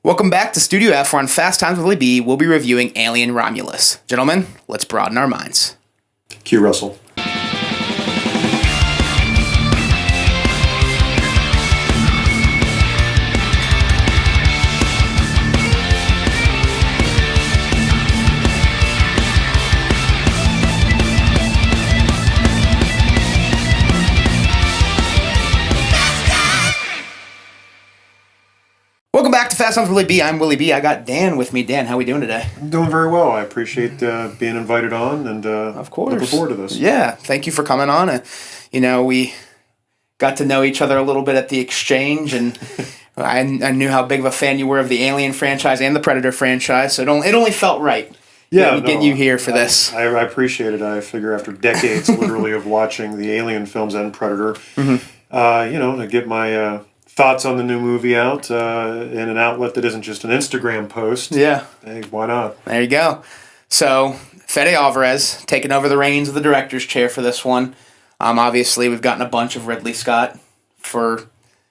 Welcome back to Studio F, where on Fast Times with Willy B, we'll be reviewing Alien Romulus. Gentlemen, let's broaden our minds. Q. Russell. Welcome back to Fast Times with Willy B. I'm Willy B. I got Dan with me. Dan, how we doing today? I'm doing very well. I appreciate being invited on, and Of course. looking forward to this. Yeah, thank you for coming on. We got to know each other a little bit at the exchange, and I knew how big of a fan you were of the Alien franchise and the Predator franchise, so it only felt right getting you here for this. I appreciate it. I figure after decades, literally, of watching the Alien films and Predator, to get my thoughts on the new movie out in an outlet that isn't just an Instagram post. Yeah. Hey, why not? There you go. So, Fede Alvarez taking over the reins of the director's chair for this one. Obviously, we've gotten a bunch of Ridley Scott for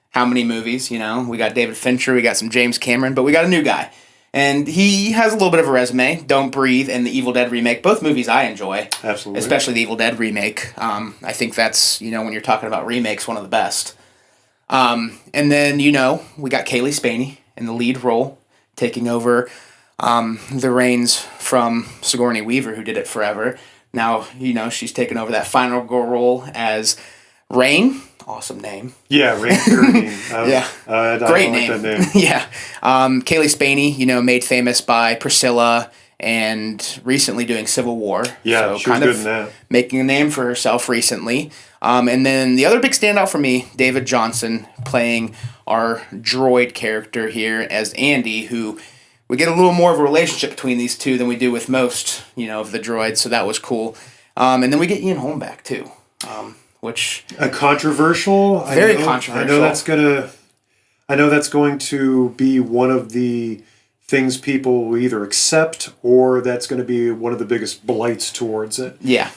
how many movies, We got David Fincher, we got some James Cameron, but we got a new guy. And he has a little bit of a resume. Don't Breathe and the Evil Dead remake, both movies I enjoy. Absolutely. Especially the Evil Dead remake. I think that's, when you're talking about remakes, one of the best. And then, we got Kaylee Spaney in the lead role, taking over the reins from Sigourney Weaver, who did it forever. Now, she's taken over that final girl role as Rain. Awesome name. Yeah, Rain Carradine. Yeah. Great name. Like that name. Yeah. Kaylee Spaney, made famous by Priscilla and recently doing Civil War. Yeah, so she was good in that. Making a name for herself recently. And then the other big standout for me, David Johnson, playing our droid character here as Andy, who we get a little more of a relationship between these two than we do with most, of the droids, so that was cool. And then we get Ian Holm back, too, which... Controversial? Very controversial. I know that's going to be one of the things people will either accept, or that's going to be one of the biggest blights towards it. Yeah.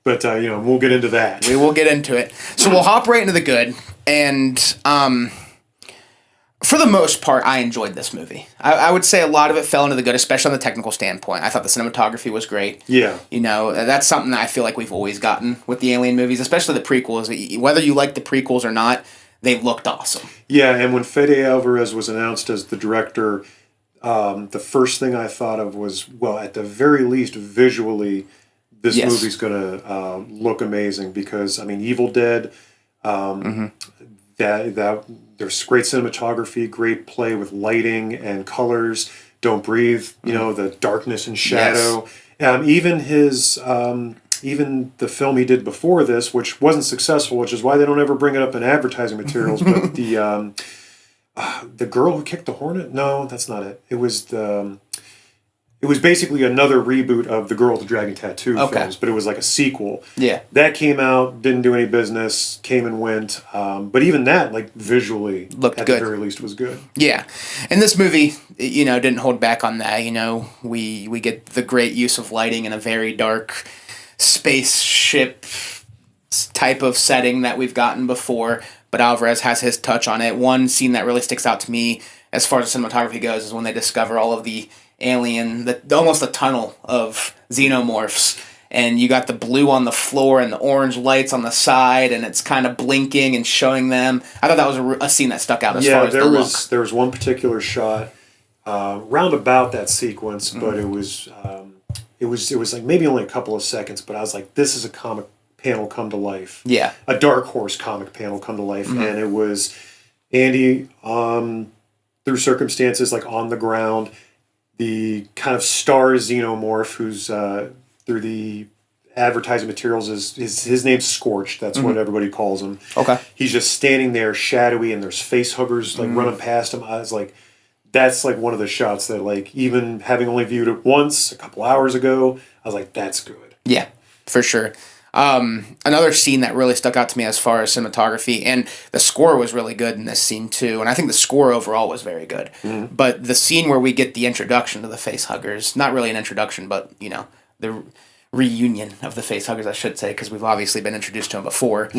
But, we'll get into that. We will get into it. So we'll hop right into the good. And for the most part, I enjoyed this movie. I would say a lot of it fell into the good, especially on the technical standpoint. I thought the cinematography was great. Yeah. That's something that I feel like we've always gotten with the Alien movies, especially the prequels. Whether you like the prequels or not, they looked awesome. Yeah, and when Fede Alvarez was announced as the director, the first thing I thought of was, well, at the very least, visually, this movie's going to look amazing because, Evil Dead, that there's great cinematography, great play with lighting and colors. Don't Breathe, the darkness and shadow. Yes. Even the film he did before this, which wasn't successful, which is why they don't ever bring it up in advertising materials, but the Girl Who Kicked the Hornet? No, that's not it. It was basically another reboot of the Girl with the Dragon Tattoo films, but it was like a sequel. Yeah. That came out, didn't do any business, came and went. But even that, visually, looked at good. The very least, was good. Yeah. And this movie, didn't hold back on that. We get the great use of lighting in a very dark spaceship type of setting that we've gotten before, but Alvarez has his touch on it. One scene that really sticks out to me as far as cinematography goes is when they discover all of the alien, almost a tunnel of xenomorphs, and you got the blue on the floor and the orange lights on the side, and it's kind of blinking and showing them. I thought that was a scene that stuck out as far as the look. There was one particular shot round about that sequence, but it was like maybe only a couple of seconds, but I was like, this is a comic panel come to life. Yeah. A Dark Horse comic panel come to life, and it was Andy through circumstances like on the ground, the kind of star xenomorph who's through the advertising materials his name's Scorch. That's what everybody calls him. Okay. He's just standing there shadowy, and there's face huggers running past him. I was like, that's like one of the shots that, even having only viewed it once a couple hours ago, I was like, that's good. Yeah, for sure. Another scene that really stuck out to me as far as cinematography, and the score was really good in this scene too, and I think the score overall was very good. But the scene where we get the introduction to the face huggers, not really an introduction, but the reunion of the facehuggers, I should say, because we've obviously been introduced to them before.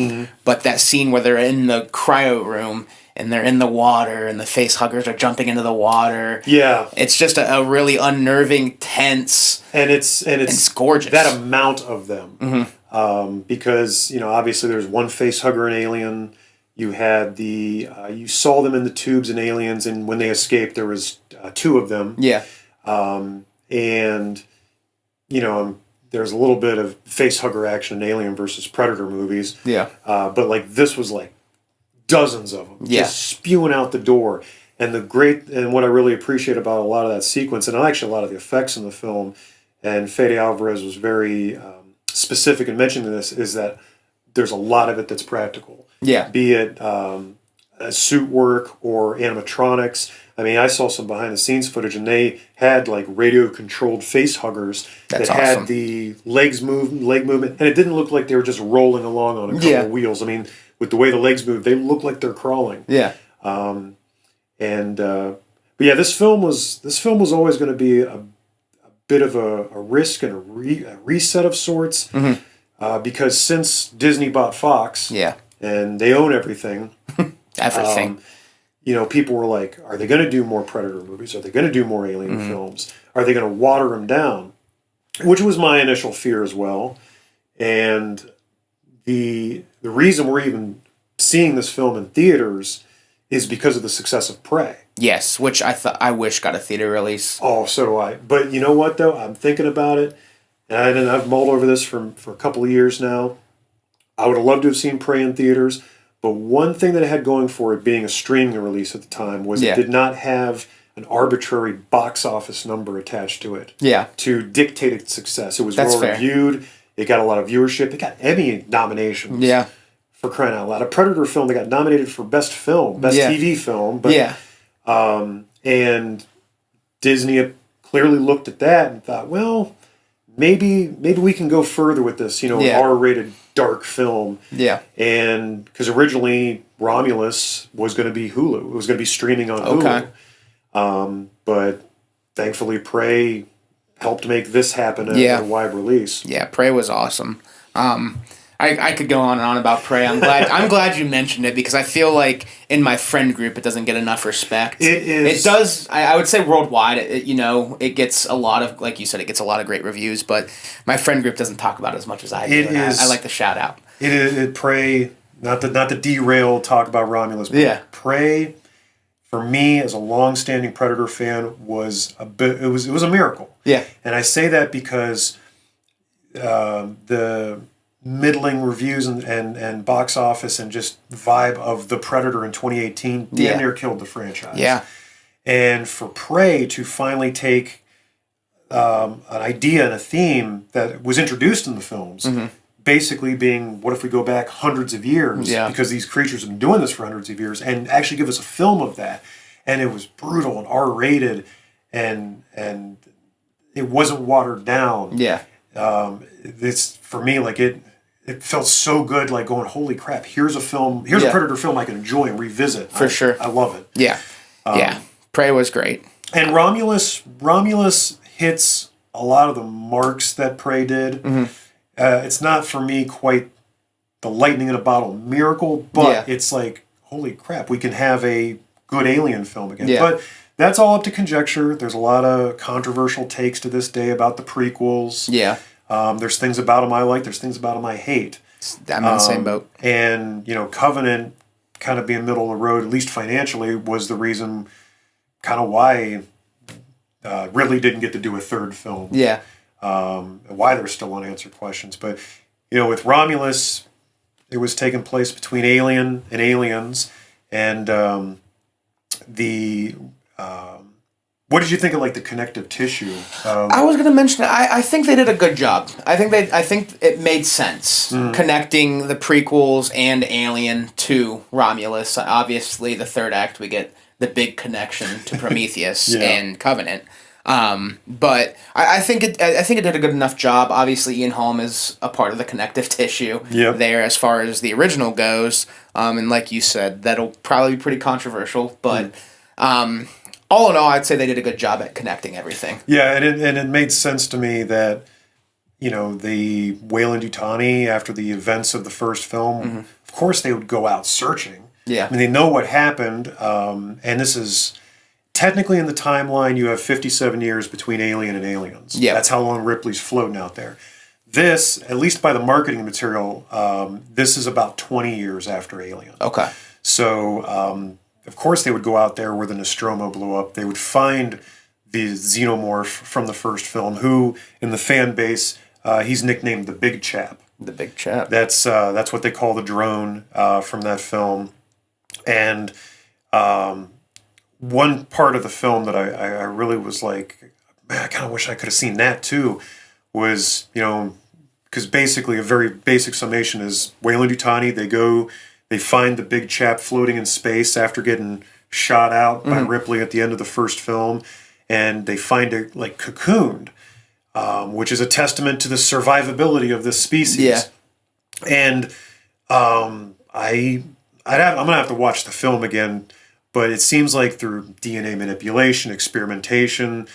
But that scene where they're in the cryo room and they're in the water and the facehuggers are jumping into the water. Yeah. It's just a really unnerving, tense, and it's gorgeous. That amount of them. Because, obviously there's one facehugger in Alien. You had you saw them in the tubes in Aliens, and when they escaped, there was two of them. Yeah. And, there's a little bit of facehugger action in Alien versus Predator movies. Yeah. But this was dozens of them. Yeah. Just spewing out the door. And what I really appreciate about a lot of that sequence, and actually a lot of the effects in the film, and Fede Alvarez was very specific in mentioning this, is that there's a lot of it that's practical. Yeah. Be it suit work or animatronics. I mean, I saw some behind the scenes footage, and they had radio controlled face huggers that had the leg movement, and it didn't look like they were just rolling along on a couple of wheels. I mean, with the way the legs move, they look like they're crawling. Yeah. But yeah, this film was always going to be a bit of a risk and a reset of sorts, because since Disney bought Fox, and they own everything. People were like, are they going to do more Predator movies? Are they going to do more Alien films? Are they going to water them down? Which was my initial fear as well. And the reason we're even seeing this film in theaters is because of the success of Prey. Yes, which I wish got a theater release. Oh, so do I. But you know what, though? I'm thinking about it, and I've mulled over this for a couple of years now. I would have loved to have seen Prey in theaters. But one thing that it had going for it, being a streaming release at the time, was it did not have an arbitrary box office number attached to it to dictate its success. It was well reviewed. It got a lot of viewership. It got Emmy nominations for crying out loud. A Predator film that got nominated for Best Film, Best TV Film. But, and Disney clearly looked at that and thought, well, maybe we can go further with this, R-rated dark film. Yeah. And because originally Romulus was going to be Hulu. It was going to be streaming on Hulu. But thankfully Prey helped make this happen at a wide release. Yeah, Prey was awesome. I could go on and on about Prey. I'm glad you mentioned it, because I feel like in my friend group it doesn't get enough respect. It is. It does. I would say worldwide. It gets a lot of, like you said, it gets a lot of great reviews. But my friend group doesn't talk about it as much as I do. I like to shout out. Prey. Not to derail talk about Romulus. But Prey, for me as a long-standing Predator fan, was a bit. It was a miracle. Yeah. And I say that because the middling reviews and box office and just vibe of The Predator in 2018 damn near killed the franchise. Yeah. And for Prey to finally take an idea and a theme that was introduced in the films, basically being, what if we go back hundreds of years, because these creatures have been doing this for hundreds of years, and actually give us a film of that. And it was brutal and R-rated, and it wasn't watered down. Yeah. It's, for me, it felt so good, going, holy crap, here's a Predator film I can enjoy and revisit. For sure. I love it. Yeah. Prey was great. And Romulus hits a lot of the marks that Prey did. It's not, for me, quite the lightning in a bottle miracle, but it's like, holy crap, we can have a good Alien film again. But that's all up to conjecture. There's a lot of controversial takes to this day about the prequels. Yeah. There's things about them I like. There's things about them I hate. I'm in the same boat. And, Covenant kind of being middle of the road, at least financially, was the reason kind of why Ridley didn't get to do a third film. Yeah. Why there's still unanswered questions. But, with Romulus, it was taking place between Alien and Aliens. And what did you think of the connective tissue? I was going to mention it. I think they did a good job. I think it made sense connecting the prequels and Alien to Romulus. Obviously, the third act we get the big connection to Prometheus and Covenant. But I think it did a good enough job. Obviously, Ian Holm is a part of the connective tissue there as far as the original goes. And like you said, that'll probably be pretty controversial, but. All in all, I'd say they did a good job at connecting everything. Yeah, and it made sense to me that, the Weyland-Yutani, after the events of the first film, of course they would go out searching. Yeah. I mean, they know what happened, and this is technically in the timeline. You have 57 years between Alien and Aliens. Yeah. That's how long Ripley's floating out there. This, at least by the marketing material, this is about 20 years after Alien. Okay. So, of course, they would go out there where the Nostromo blew up. They would find the xenomorph from the first film, who, in the fan base, he's nicknamed the Big Chap. The Big Chap. That's what they call the drone from that film. And one part of the film that I really was like, man, I kind of wish I could have seen that too, was, because basically a very basic summation is Weyland-Yutani, they find the Big Chap floating in space after getting shot out by Ripley at the end of the first film, and they find it like cocooned, which is a testament to the survivability of this species. Yeah. And I'm gonna have to watch the film again, but it seems like through DNA manipulation, experimentation,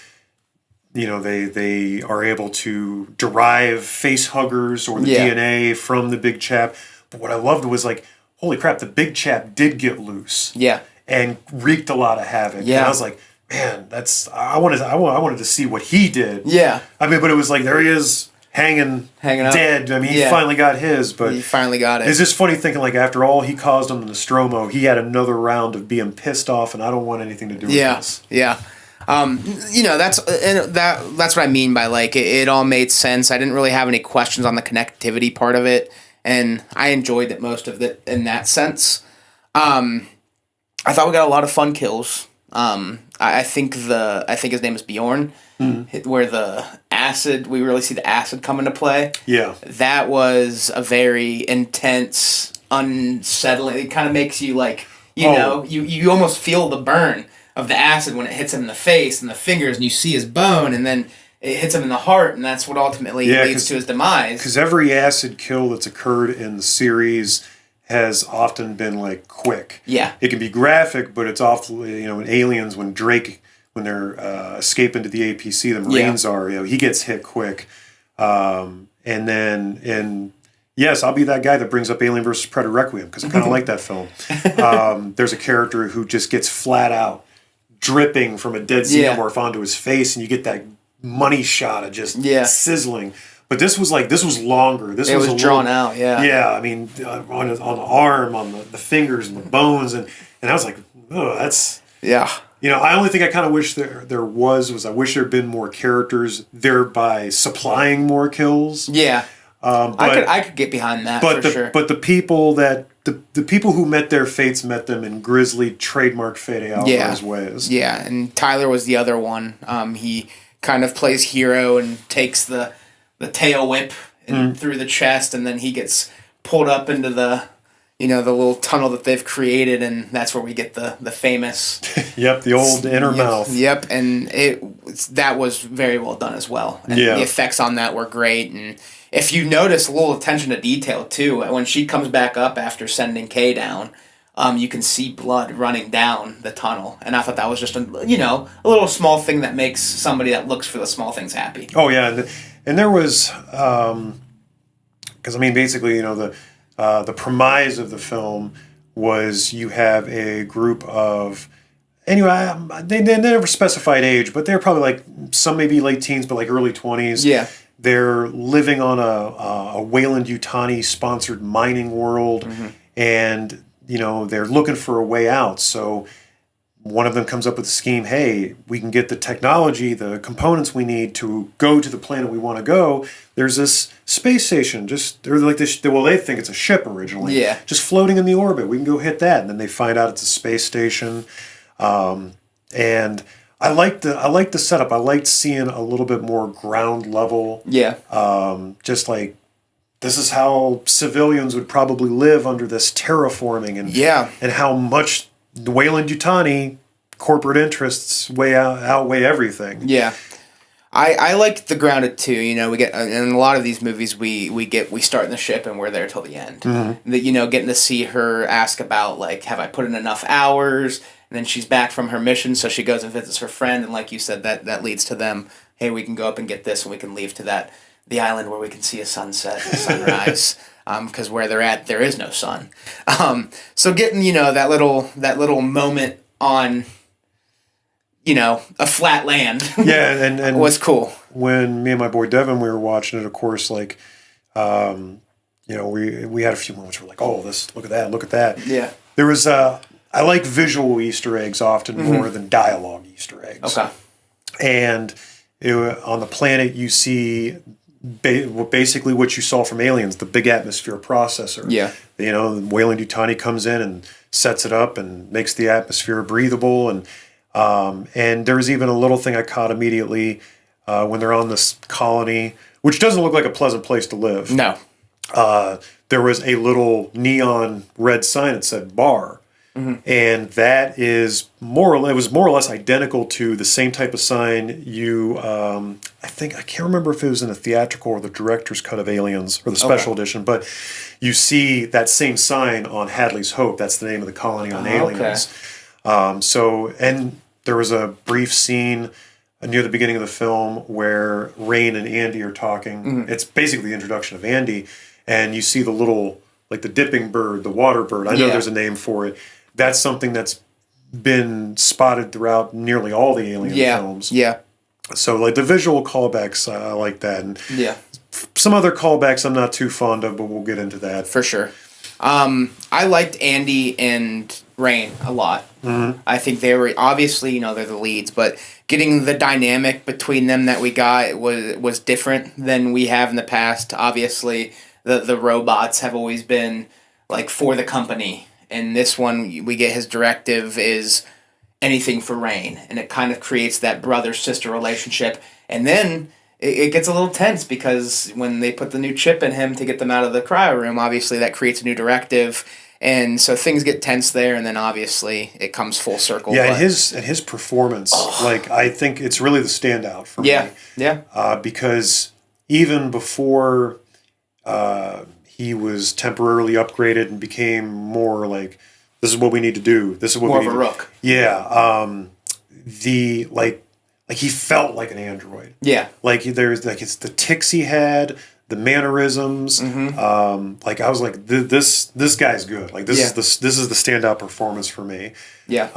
they are able to derive face huggers or the DNA from the Big Chap. But what I loved was like, holy crap, the Big Chap did get loose. Yeah. And wreaked a lot of havoc. Yeah. And I was like, man, I wanted to see what he did. Yeah. I mean, but it was like, there he is hanging up, dead. I mean, he finally got his, but he finally got it. It's just funny thinking, like, after all he caused on the Nostromo, he had another round of being pissed off, and I don't want anything to do with this. Yeah. That's what I mean by, like, it all made sense. I didn't really have any questions on the connectivity part of it, and I enjoyed it, most of it in that sense. I thought we got a lot of fun kills. I think his name is Bjorn, where the acid, we really see the acid come into play. Yeah. That was a very intense, unsettling, it kind of makes you like, you almost feel the burn of the acid when it hits him in the face and the fingers, and you see his bone, and then it hits him in the heart, and that's what ultimately leads to his demise. Because every acid kill that's occurred in the series has often been like quick. Yeah. It can be graphic, but it's often, in Aliens, when they're escaping to the APC, the Marines are, he gets hit quick. And then yes, I'll be that guy that brings up Alien vs. Predator Requiem, because I kind of like that film. There's a character who just gets flat out dripping from a dead xenomorph onto his face, and you get that money shot of just sizzling. But this was longer. This was drawn out, yeah. Yeah, I mean, on the arm, on the fingers and the bones, and I was like, oh, that's... Yeah. I only think I kind of wish there was I wish there had been more characters, thereby supplying more kills. Yeah. I could get behind that, for sure. But the people the people who met their fates met them in grisly, trademark Fede Alvarez ways. Yeah, and Tyler was the other one. He kind of plays hero and takes the tail whip through the chest, and then he gets pulled up into the little tunnel that they've created, and that's where we get the famous... Yep, the old inner mouth. Yep, and that was very well done as well. And the effects on that were great, and if you notice a little attention to detail, too, when she comes back up after sending Kay down, you can see blood running down the tunnel, and I thought that was just a little small thing that makes somebody that looks for the small things happy. Oh, yeah, and there was... Because, basically, the premise of the film was you have a group of... Anyway, they never specified age, but they're probably like, some maybe late teens, but like early 20s. Yeah. They're living on a Weyland-Yutani sponsored mining world, and, they're looking for a way out. So one of them comes up with a scheme, hey, we can get the technology, the components we need to go to the planet we want to go. There's this space station, they're like this, they think it's a ship originally. Yeah. Just floating in the orbit. We can go hit that. And then they find out it's a space station. And I liked the setup. I liked seeing a little bit more ground level. Yeah. Just like, this is how civilians would probably live under this terraforming, and how much the Weyland-Yutani corporate interests outweigh everything. Yeah. I liked the grounded too. We get in a lot of these movies we start in the ship and we're there till the end. Mm-hmm. Getting to see her ask about, like, have I put in enough hours? And then she's back from her mission, so she goes and visits her friend, and like you said, that leads to them, hey, we can go up and get this, and we can leave to that the island where we can see a sunset and sunrise. Because where they're at, there is no sun. So getting, that little moment on, a flat land. Yeah, and was cool. When me and my boy Devin, we were watching it, of course, like, we had a few moments where we're like, oh, look at that. Yeah. There was, I like visual Easter eggs often more than dialogue Easter eggs. Okay. And on the planet, you see basically what you saw from Aliens, the big atmosphere processor. Yeah. Weyland-Yutani comes in and sets it up and makes the atmosphere breathable. And there was even a little thing I caught immediately when they're on this colony, which doesn't look like a pleasant place to live. No. There was a little neon red sign that said bar. Mm-hmm. And that is it was more or less identical to the same type of sign I can't remember if it was in the theatrical or the director's cut of Aliens or the special edition, but you see that same sign on Hadley's Hope. That's the name of the colony on Aliens. Okay. And there was a brief scene near the beginning of the film where Rain and Andy are talking. Mm-hmm. It's basically the introduction of Andy, and you see the little, like the dipping bird, the water bird. I know there's a name for it. That's something that's been spotted throughout nearly all the Alien films. Yeah. So, like, the visual callbacks, I like that. And some other callbacks I'm not too fond of, but we'll get into that. For sure. I liked Andy and Rain a lot. Mm-hmm. I think they were, obviously, they're the leads, but getting the dynamic between them that we got was different than we have in the past. Obviously, the robots have always been, like, for the company. And this one, we get his directive is anything for Rain. And it kind of creates that brother-sister relationship. And then it gets a little tense because when they put the new chip in him to get them out of the cryo room, obviously that creates a new directive. And so things get tense there, and then obviously it comes full circle. Yeah, and his performance, I think it's really the standout for me. Yeah. Because even before he was temporarily upgraded and became more like, this is what we need to do. This is what more we need of a rook. Yeah. He felt like an android. Yeah. It's the tics he had, the mannerisms. Mm-hmm. I was like, this guy's good. Like this is the standout performance for me. Yeah.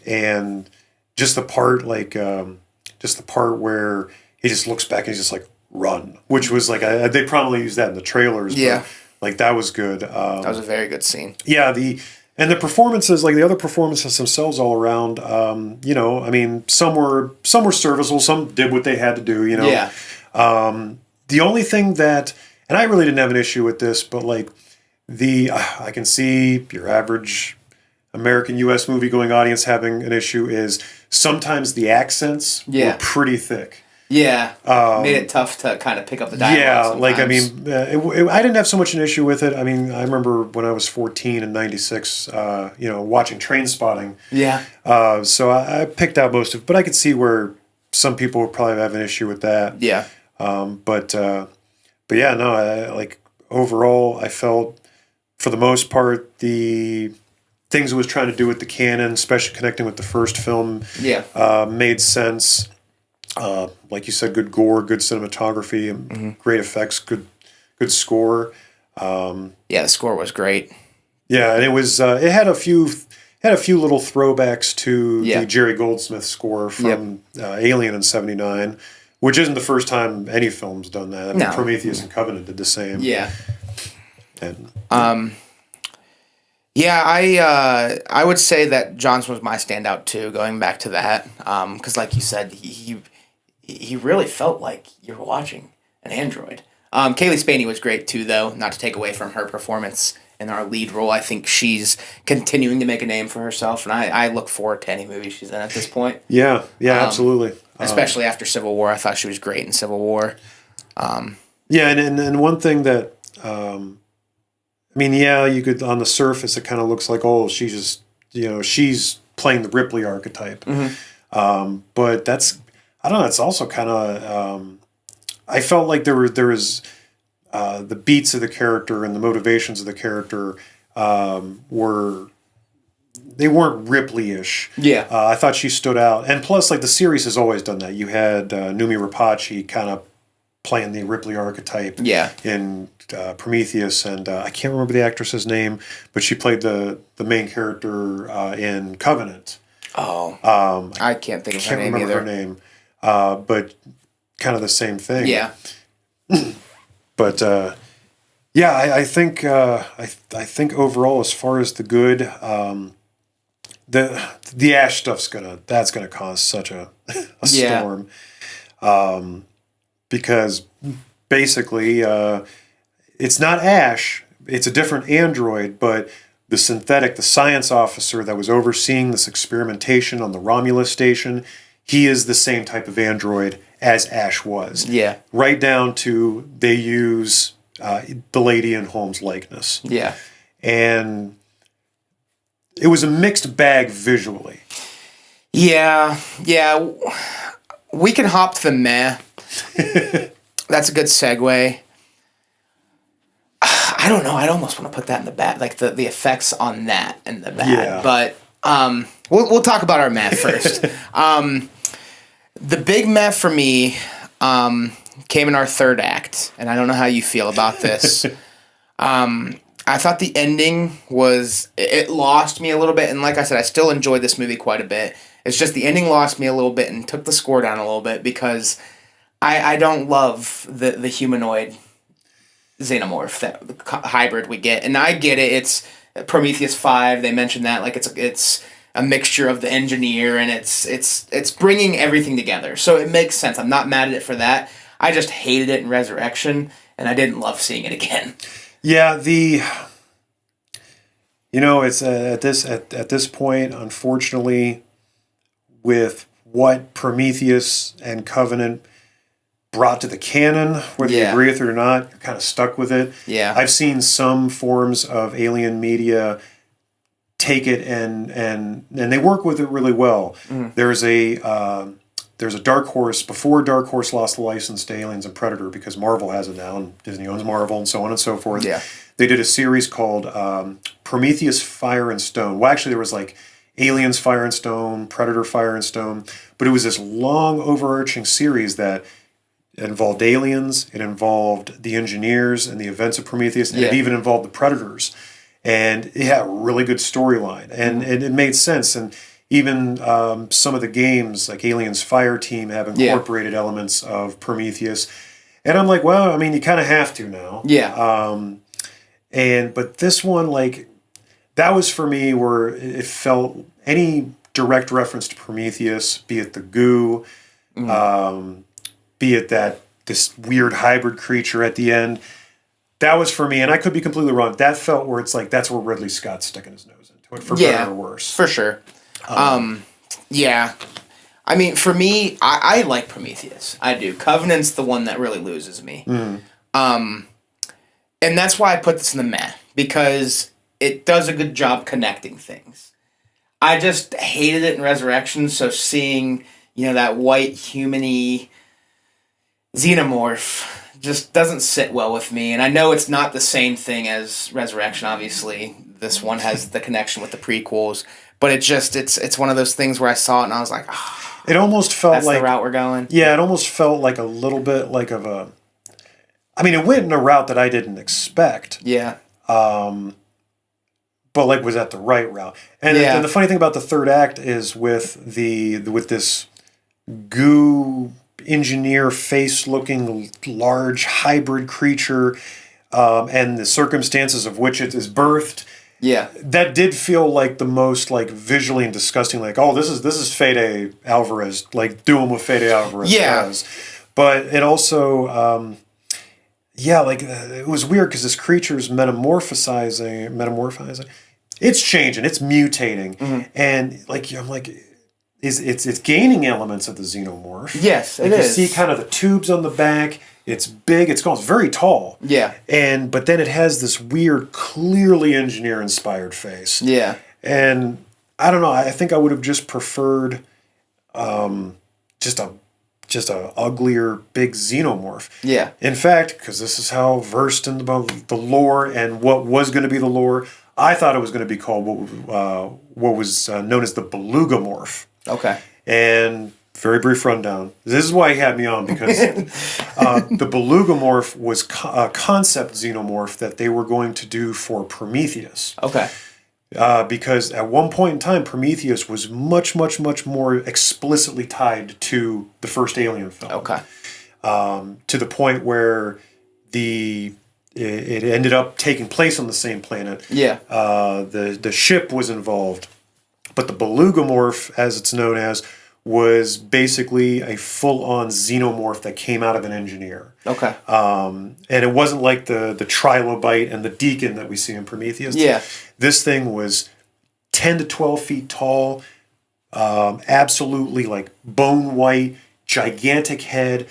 And just the part where he just looks back and he's just like, run, which was like they probably used that in the trailers. Yeah, but, that was good. That was a very good scene. Yeah, the performances, like the other performances themselves, all around. Some were serviceable. Some did what they had to do. Yeah. The only thing that, and I really didn't have an issue with this, but like I can see your average American U.S. movie-going audience having an issue is sometimes the accents were pretty thick. Yeah, made it tough to kind of pick up the dialogue. Yeah, sometimes. I didn't have so much an issue with it. I mean, I remember when I was 14 in '96, watching Trainspotting. Yeah. So I picked out most of it, but I could see where some people would probably have an issue with that. Yeah. But yeah, no. Overall, I felt for the most part the things it was trying to do with the canon, especially connecting with the first film, made sense. Like you said, good gore, good cinematography, great effects, good score. The score was great. Yeah, and it was it had a few little throwbacks to the Jerry Goldsmith score from Alien in '79, which isn't the first time any film's done that. No. Prometheus and Covenant did the same. Yeah. And I would say that Johnson was my standout too. Going back to that, because like you said, he really felt like you were watching an android. Kaylee Spaney was great too, though. Not to take away from her performance in our lead role. I think she's continuing to make a name for herself, and I look forward to any movie she's in at this point. Yeah, absolutely. Especially after Civil War, I thought she was great in Civil War. And one thing that, you could, on the surface, it kind of looks like, she's just, she's playing the Ripley archetype. Mm-hmm. But that's, I don't know, it's also kind of, I felt like there was the beats of the character and the motivations of the character weren't Ripley-ish. Yeah. I thought she stood out. And plus, like, the series has always done that. You had Numi Rapace kind of playing the Ripley archetype Yeah. in Prometheus, and I can't remember the actress's name, but she played the main character in Covenant. Oh, I can't think of her name either. Her name, but kind of the same thing. Yeah. But yeah, I think I think overall, as far as the good, the ash stuff's that's gonna cause such a storm, because basically it's not Ash, it's a different android, but the science officer that was overseeing this experimentation on the Romulus station, he is the same type of android as Ash was. Yeah. Right down to they use the lady in Holmes' likeness. Yeah. And it was a mixed bag visually. Yeah. Yeah. We can hop to the meh. That's a good segue. I don't know. I'd almost want to put that in the bad, like the effects on that in the bad. Yeah. But we'll talk about our meh first. The big meh for me came in our third act, and I don't know how you feel about this. I thought the ending it lost me a little bit, and like I said, I still enjoyed this movie quite a bit. It's just the ending lost me a little bit and took the score down a little bit because I don't love the humanoid xenomorph, the hybrid we get. And I get it, it's Prometheus 5, they mentioned that, like it's a mixture of the engineer, and it's bringing everything together. So it makes sense. I'm not mad at it for that. I just hated it in Resurrection, and I didn't love seeing it again. Yeah, it's at this point, unfortunately, with what Prometheus and Covenant brought to the canon, whether you agree with it or not, you're kind of stuck with it. Yeah. I've seen some forms of alien media take it and they work with it really well. Mm. There's a Dark Horse, before Dark Horse lost the license to Aliens and Predator, because Marvel has it now, and Disney owns Marvel, and so on and so forth. Yeah. They did a series called Prometheus Fire and Stone. Well, actually, there was like Aliens Fire and Stone, Predator Fire and Stone, but it was this long overarching series that it involved aliens, it involved the engineers and the events of Prometheus, and it even involved the Predators. And it had a really good storyline, and it made sense. And even some of the games, like Aliens Fire Team, have incorporated elements of Prometheus. And I'm like, well, I mean, you kind of have to now. Yeah. But this one, like, that was for me where it felt any direct reference to Prometheus, be it the goo, be it this weird hybrid creature at the end, that was for me, and I could be completely wrong. That felt where it's like that's where Ridley Scott's sticking his nose into it, for better or worse. For sure. Yeah. I mean, for me, I like Prometheus. I do. Covenant's the one that really loses me. Mm. And that's why I put this in the meh, because it does a good job connecting things. I just hated it in Resurrection, so seeing, that white human-y xenomorph just doesn't sit well with me. And I know it's not the same thing as Resurrection, obviously. This one has the connection with the prequels, but it's one of those things where I saw it and I was like, it almost felt that's like the route we're going. Yeah, it almost felt like a little bit like of a, I mean, it went in a route that I didn't expect. Yeah. But like was that the right route? And the funny thing about the third act is with this goo engineer face looking large hybrid creature, and the circumstances of which it is birthed. Yeah. That did feel like the most like visually and disgusting, like, oh, this is Fede Alvarez, like do him what Fede Alvarez does. But it also it was weird because this creature's metamorphizing. It's changing, it's mutating. And like I'm like, it's gaining elements of the xenomorph. Yes, it is. You see kind of the tubes on the back. It's big. It's very tall. Yeah. But then it has this weird, clearly engineer-inspired face. Yeah. And I don't know. I think I would have just preferred just a uglier, big xenomorph. Yeah. In fact, because this is how versed in the lore and what was going to be the lore, I thought it was going to be called what was known as the belugamorph. Okay. And very brief rundown. This is why he had me on, because the Belugomorph was a concept xenomorph that they were going to do for Prometheus. Okay. Because at one point in time, Prometheus was much, much, much more explicitly tied to the first Alien film. Okay. To the point where it ended up taking place on the same planet. Yeah. The ship was involved. But the Belugomorph, as it's known as, was basically a full-on xenomorph that came out of an engineer. Okay. And it wasn't like the trilobite and the deacon that we see in Prometheus. Yeah. This thing was 10 to 12 feet tall, absolutely like bone white, gigantic head.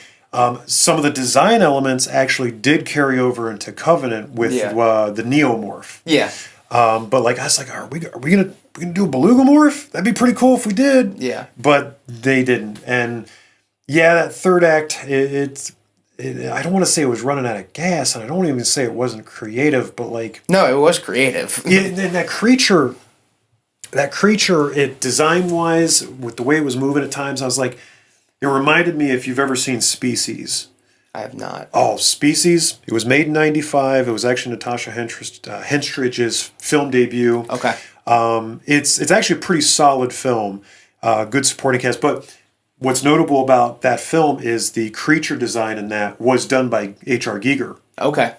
Some of the design elements actually did carry over into Covenant with the Neomorph. Yeah. But like I was like, are we gonna do a Belugomorph? That'd be pretty cool if we did. Yeah. But they didn't. And yeah, that third act, I don't want to say it was running out of gas, and I don't even say it wasn't creative, but like, no, it was creative. Yeah, and that creature, it design wise, with the way it was moving at times, I was like, it reminded me, if you've ever seen Species. I have not. Oh, Species. It was made in '95. It was actually Natasha Henstridge's film debut. Okay. It's actually a pretty solid film. Good supporting cast. But what's notable about that film is the creature design in that was done by H.R. Giger. Okay.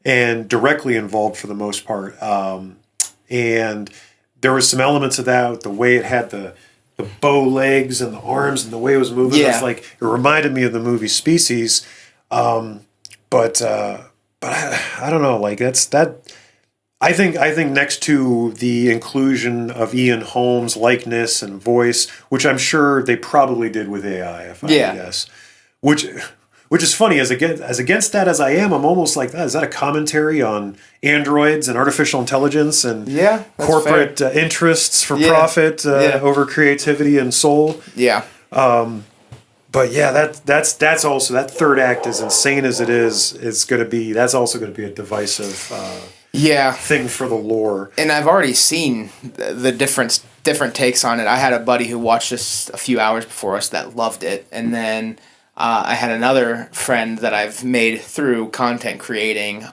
And directly involved for the most part. And there was some elements of that, the way it had the bow legs and the arms and the way it was moving. Yeah. It's like, it reminded me of the movie Species. But I don't know, like that. I think next to the inclusion of Ian Holmes' likeness and voice, which I'm sure they probably did with AI, if I guess, which is funny. As against that as I am, I'm almost like, is that a commentary on androids and artificial intelligence and corporate interests for profit over creativity and soul? Yeah. But yeah, that's also, that third act, as insane as it is that's also going to be a divisive thing for the lore. And I've already seen the different takes on it. I had a buddy who watched this a few hours before us that loved it, and then I had another friend that I've made through content creating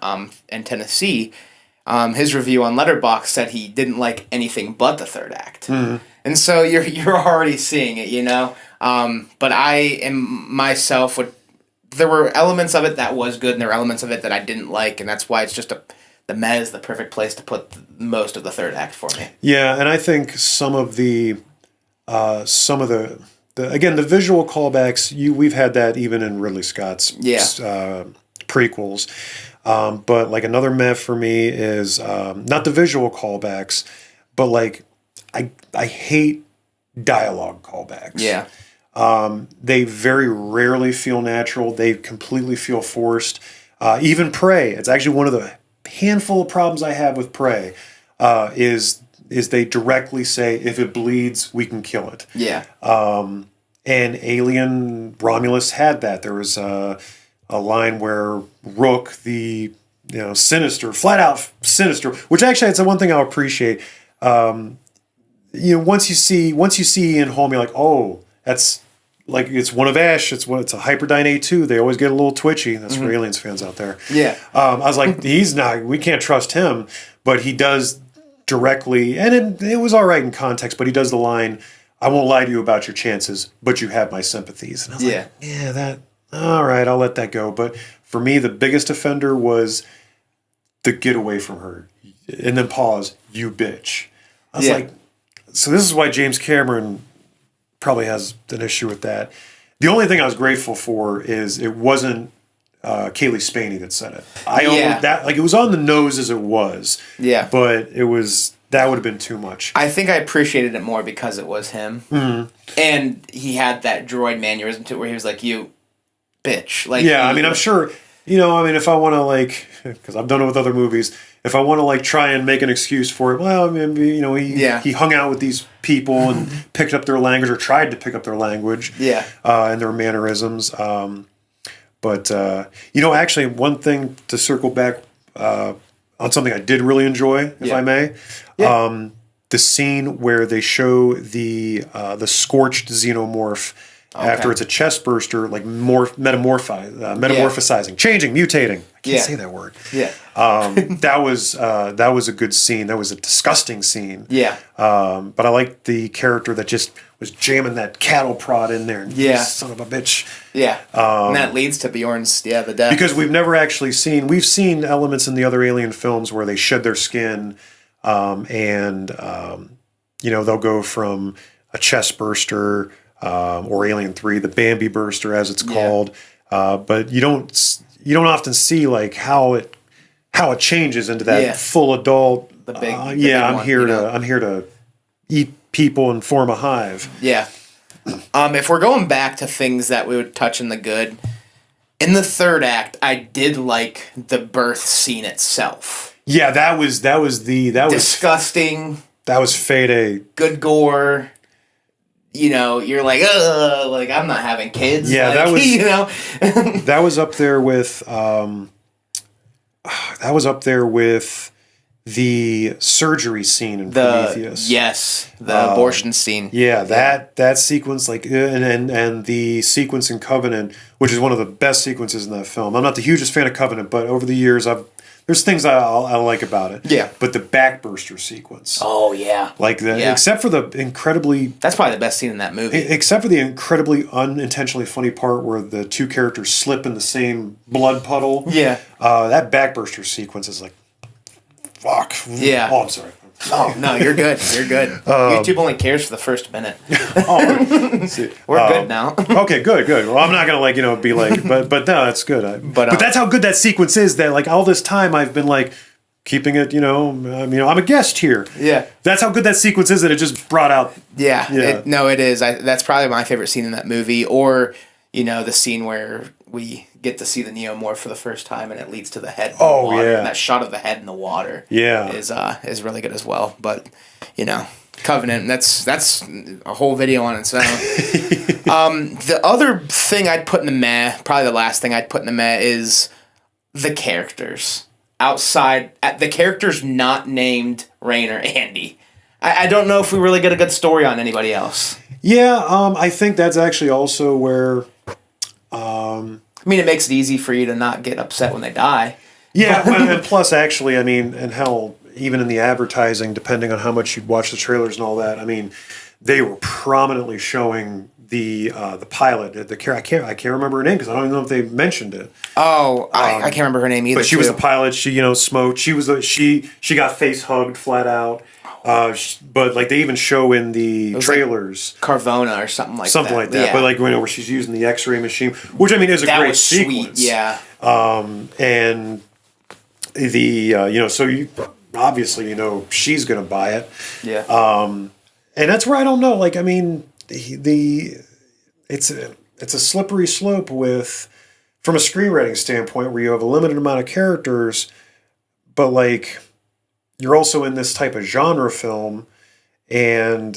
in Tennessee. His review on Letterboxd said he didn't like anything but the third act. Mm-hmm. And so you're already seeing it, you know. But I am myself there were elements of it that was good, and there were elements of it that I didn't like, and that's why it's just the Met is the perfect place to put most of the third act for me. Yeah, and I think some of the again, the visual callbacks, we've had that even in Ridley Scott's prequels. But like another Met for me is not the visual callbacks, but like I hate dialogue callbacks. Yeah. They very rarely feel natural. They completely feel forced. Even Prey, it's actually one of the handful of problems I have with Prey, is they directly say, if it bleeds, we can kill it. Yeah. And Alien Romulus had that. There was a line where Rook, the sinister, flat out sinister, which actually it's the one thing I appreciate. Once you see Ian Holm, you're like, oh, that's like, it's one of Ash. It's a Hyperdyne A2. They always get a little twitchy. That's for Aliens fans out there. Yeah. I was like, we can't trust him, but he does directly, and it was all right in context, but he does the line, I won't lie to you about your chances, but you have my sympathies. And I was like, all right, I'll let that go. But for me, the biggest offender was the get away from her. And then pause, you bitch. I was like, so this is why James Cameron probably has an issue with that. The only thing I was grateful for is it wasn't Kaylee Spaney that said it. It was on the nose as it was. Yeah. But that would have been too much. I think I appreciated it more because it was him. Mm-hmm. And he had that droid mannerism to it where he was like, you bitch. Like, I'm sure, if I want to because I've done it with other movies, if I want to try and make an excuse for it, well, maybe, he hung out with these people and picked up their language or tried to pick up their language. Yeah. And their mannerisms. But actually one thing to circle back on something I did really enjoy, if I may. Yeah. the scene where they show the scorched xenomorph after it's a chest burster, like metamorphosizing, changing, mutating. I can't say that word. Yeah. That was a good scene. That was a disgusting scene. Yeah. But I liked the character that just was jamming that cattle prod in there. Son of a bitch. Yeah. And that leads to Bjorn's, the death. Because we've never actually we've seen elements in the other Alien films where they shed their skin, and they'll go from a chest burster, or Alien 3, the Bambi burster as it's called. But you don't often see like how it changes into that full adult. The big, I'm here to eat people and form a hive. Yeah. If we're going back to things that we would touch in the good, in the third act, I did like the birth scene itself. Yeah, that was disgusting. That was fade. Good gore. You're like, ugh, like I'm not having kids. Yeah, like, that was up there with the surgery scene in Prometheus. Yes, the abortion scene. Yeah, that sequence, like, and the sequence in Covenant, which is one of the best sequences in that film. I'm not the hugest fan of Covenant, but over the years, there's things I like about it. Yeah. But the backburster sequence. Oh, yeah. Like except for the incredibly... That's probably the best scene in that movie. Except for the incredibly unintentionally funny part where the two characters slip in the same blood puddle. Yeah. That backburster sequence is like, fuck. Yeah. Oh, I'm sorry. Oh, no, you're good. You're good. YouTube only cares for the first minute. We're good now. Okay, good. Well, I'm not going to be like, but no, that's good. But that's how good that sequence is, that like all this time I've been like keeping it, I'm a guest here. Yeah. That's how good that sequence is that it just brought out. Yeah. It is. That's probably my favorite scene in that movie. Or, the scene where we get to see the neomorph for the first time and it leads to the head in the water. Yeah. And that shot of the head in the water is really good as well. But, Covenant, that's a whole video on its own. The other thing I'd put in the meh, probably the last thing I'd put in the meh, is the characters. The characters not named Rain or Andy. I don't know if we really get a good story on anybody else. Yeah, I think that's actually also where... it makes it easy for you to not get upset when they die. Yeah, and plus, actually, and hell, even in the advertising, depending on how much you'd watch the trailers and all that, they were prominently showing the pilot. I can't remember her name because I don't even know if they mentioned it. Oh, I can't remember her name either. But she was the pilot. She smoked. She got face hugged flat out. But like they even show in the trailers, like Carvona or something like that. Yeah. But like where she's using the X-ray machine, which is a great sequence. Sweet. Yeah. And the so you obviously she's gonna buy it. Yeah. And that's where I don't know. Like it's a slippery slope from a screenwriting standpoint where you have a limited amount of characters, but like. You're also in this type of genre film, and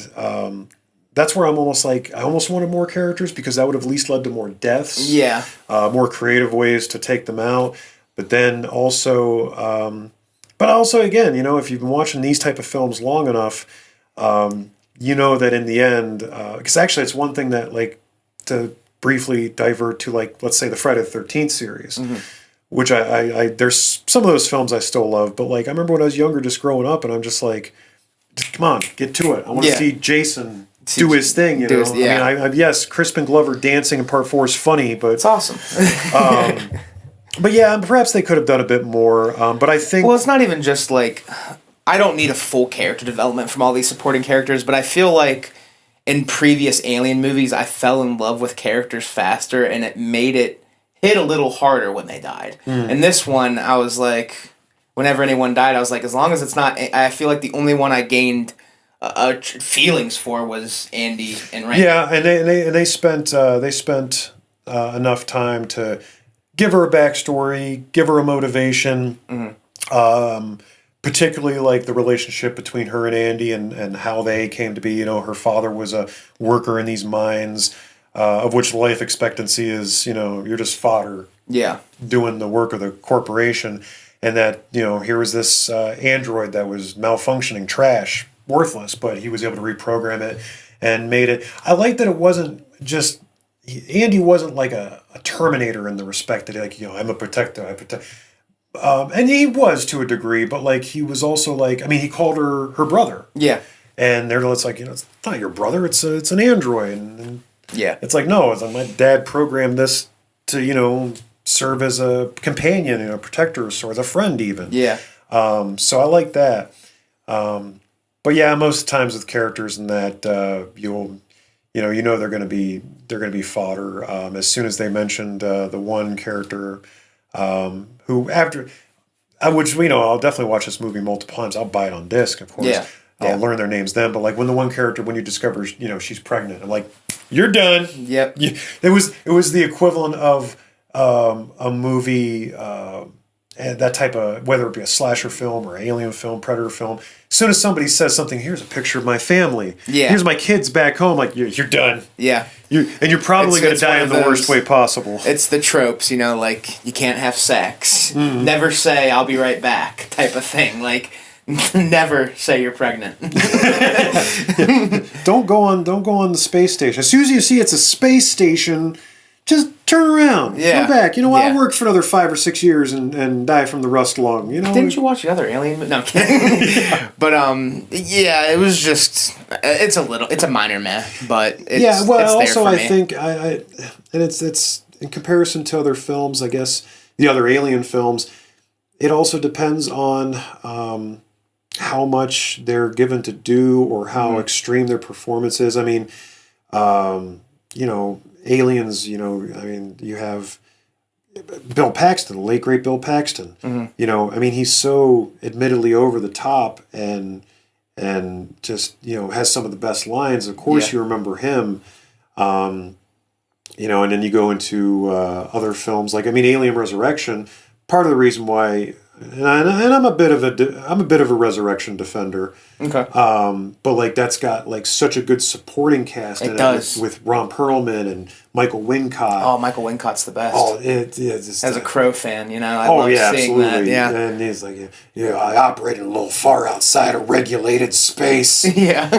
that's where I'm almost like, I almost wanted more characters because that would have at least led to more deaths. Yeah. More creative ways to take them out. But then also, again, if you've been watching these type of films long enough, that in the end, because actually it's one thing that, like, to briefly divert to, like, let's say the Friday the 13th series. Mm-hmm. Which I there's some of those films I still love, but like I remember when I was younger, just growing up, and I'm just like, come on, get to it. I want to see Jason do his thing. Yes, Crispin Glover dancing in Part 4 is funny, but it's awesome. But yeah, perhaps they could have done a bit more. But I think it's not even just like I don't need a full character development from all these supporting characters, but I feel like in previous Alien movies, I fell in love with characters faster, and it made it hit a little harder when they died. And this one, I was like, whenever anyone died, I was like, as long as it's not, I feel like the only one I gained feelings for was Andy and Rain. Yeah, and they spent enough time to give her a backstory, give her a motivation, particularly like the relationship between her and Andy and how they came to be. Her father was a worker in these mines. Of which life expectancy is, you're just fodder. Yeah. Doing the work of the corporation. And that, here was this android that was malfunctioning trash, worthless, but he was able to reprogram it and made it. I like that it wasn't just Andy wasn't like a Terminator in the respect that like I'm a protector, I protect. And he was to a degree, but like he was also like he called her brother. Yeah. And it's like it's not your brother, it's an android, and yeah, it's like no, it's like my dad programmed this to serve as a companion, a protector, or as a friend even. Yeah. So I like that. But yeah, most times with characters in that they're going to be fodder. As soon as they mentioned the one character who after, which I'll definitely watch this movie multiple times. I'll buy it on disc, of course. Yeah. I'll learn their names then. But like when the one character, when you discover she's pregnant, I'm like, you're done. Yep. It was the equivalent of a movie. And that type of, whether it be a slasher film or alien film, predator film, as soon as somebody says something, here's a picture of my family. Yeah. Here's my kids back home. Like you're done. Yeah. You're probably going to die in the worst way possible. It's the tropes, like you can't have sex. Mm. Never say I'll be right back type of thing. Like never say you're pregnant. Don't go on the space station. As soon as you see it's a space station, just turn around. Yeah. Go back. I'll work for another 5 or 6 years and die from the rust lung. Didn't you watch the other Alien movie? No, I'm kidding. Yeah. But it was just it's a minor meh, but it's also I think and it's in comparison to other films, I guess the other Alien films, it also depends on how much they're given to do or how extreme their performance is. Aliens, you have Bill Paxton, the late great Bill Paxton. Mm-hmm. He's so admittedly over the top and just has some of the best lines. Of course, you remember him. And then you go into other films like Alien Resurrection. Part of the reason why, and I'm a bit of a Resurrection defender. Okay. But like that's got like such a good supporting cast in it with Ron Perlman and Michael Wincott. Oh, Michael Wincott's the best. Oh, just, as a Crow fan, I love seeing absolutely. that. Yeah. And he's like, I operated a little far outside of regulated space. Yeah.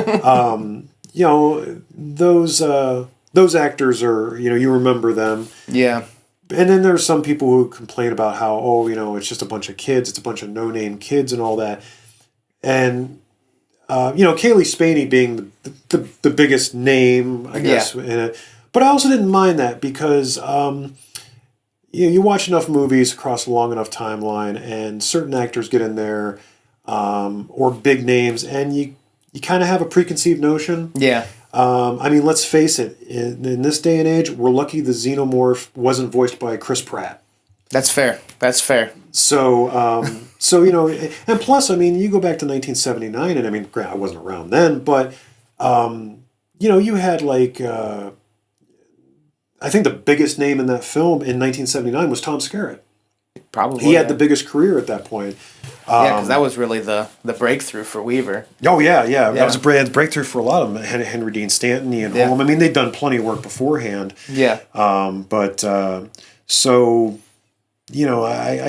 Those actors are, you remember them. Yeah. And then there's some people who complain about how, it's just a bunch of kids, it's a bunch of no-name kids and all that. And, Kaylee Spaney being the biggest name, I guess, in it. But I also didn't mind that because, you watch enough movies across a long enough timeline and certain actors get in there, or big names, and you kind of have a preconceived notion. Yeah. Let's face it. In this day and age, we're lucky the Xenomorph wasn't voiced by Chris Pratt. That's fair. So, and plus, you go back to 1979, and granted, I wasn't around then, but, you had like, I think the biggest name in that film in 1979 was Tom Skerritt. Probably. He had the biggest career at that point. Because that was really the breakthrough for Weaver. Oh, yeah. That was a breakthrough for a lot of them. Henry Dean Stanton, Ian Holm. They'd done plenty of work beforehand. Yeah. I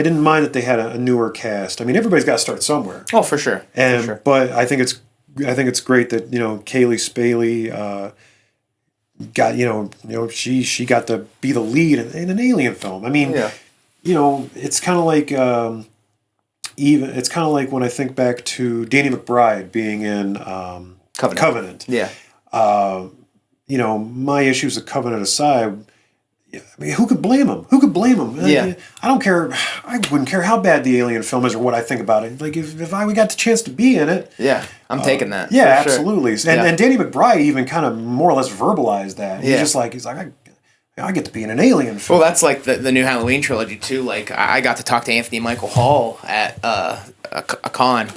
didn't mind that they had a newer cast. Everybody's got to start somewhere. Oh, for sure. But I think it's great that, Kaylee Spaley got, she got to be the lead in an Alien film. It's kind of like it's kind of like when I think back to Danny McBride being in Covenant. Yeah. My issues of Covenant aside, who could blame him? Yeah. I don't care. I wouldn't care how bad the Alien film is or what I think about it. Like if we got the chance to be in it. Yeah, I'm taking that. Yeah, absolutely. Sure. And Danny McBride even kind of more or less verbalized that. He's like I get to be in an Alien film. Well, that's like the new Halloween trilogy too. Like I got to talk to Anthony Michael Hall at a con,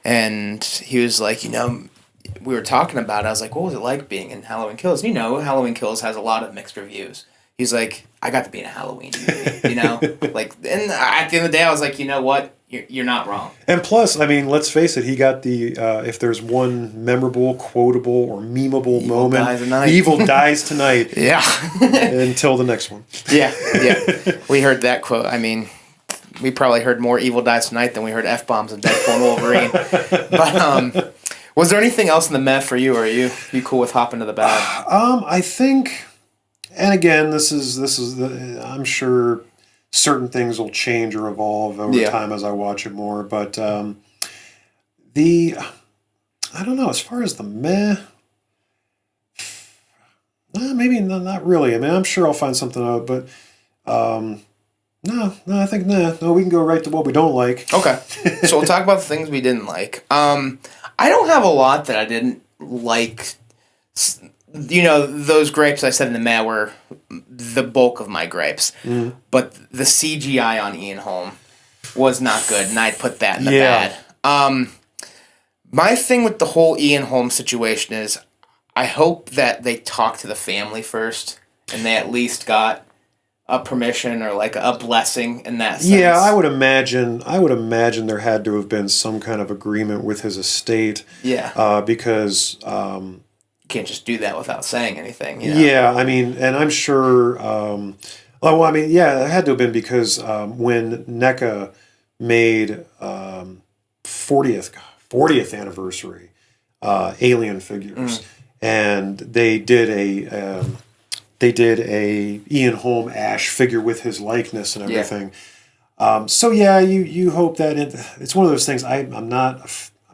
and he was like, we were talking about it. I was like, what was it like being in Halloween Kills? Halloween Kills has a lot of mixed reviews. He's like, I got to be in a Halloween movie, like, and at the end of the day, I was like, you know what? You're not wrong. And plus, let's face it, he got the, if there's one memorable, quotable, or memeable moment, Evil dies tonight. Yeah. Until the next one. Yeah. We heard that quote. We probably heard more Evil dies tonight than we heard F-bombs in Deadpool and Wolverine. Was there anything else in the meh for you, or are you cool with hopping to the bad? I think, and again, this is I'm sure certain things will change or evolve over time as I watch it more, but I don't know, as far as the meh, maybe not really. I mean, I'm sure I'll find something out, but no, I think no. We can go right to what we don't like. Okay, so we'll talk about the things we didn't like. I don't have a lot that I didn't like. You know, those gripes I said in the meh were the bulk of my gripes. Mm. But the CGI on Ian Holm was not good, and I'd put that in the bad. My thing with the whole Ian Holm situation is I hope that they talk to the family first, and they at least got a permission or like a blessing in that sense. Yeah, I would imagine there had to have been some kind of agreement with his estate. Yeah. Because can't just do that without saying anything. You know? Yeah, I mean, and I'm sure. It had to have been because when NECA made 40th anniversary Alien figures, and they did a Ian Holm Ash figure with his likeness and everything. Yeah. You hope that it's one of those things. I'm not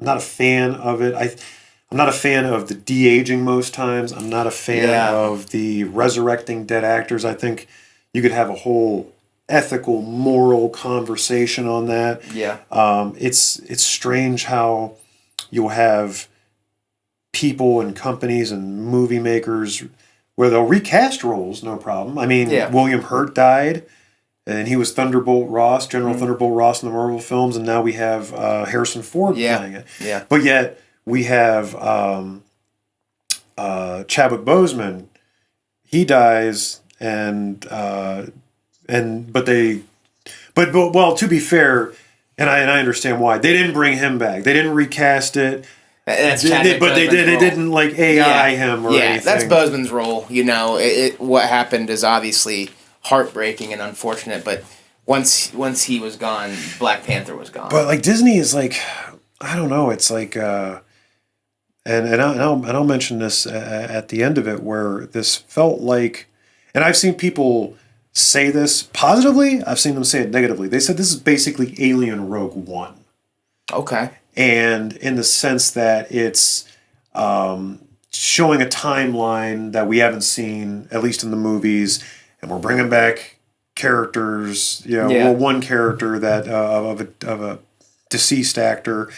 a fan of it. I'm not a fan of the de-aging most times. I'm not a fan of the resurrecting dead actors. I think you could have a whole ethical, moral conversation on that. Yeah. It's strange how you'll have people and companies and movie makers where they'll recast roles, no problem. I mean, William Hurt died, and he was Thunderbolt Ross, General Thunderbolt Ross in the Marvel films, and now we have Harrison Ford playing it. Yeah. But yet we have Chadwick Boseman. He dies, to be fair, and I understand why they didn't bring him back. They didn't recast it. That's they didn't like AI him or anything. That's Boseman's role. You know, what happened is obviously heartbreaking and unfortunate, but once he was gone, Black Panther was gone. But like Disney is like, I don't know. It's like, and I'll mention this at the end of it, where this felt like, and I've seen people say this positively. I've seen them say it negatively. They said this is basically Alien Rogue One. Okay. And in the sense that it's showing a timeline that we haven't seen, at least in the movies, and we're bringing back characters. One character that of a deceased actor,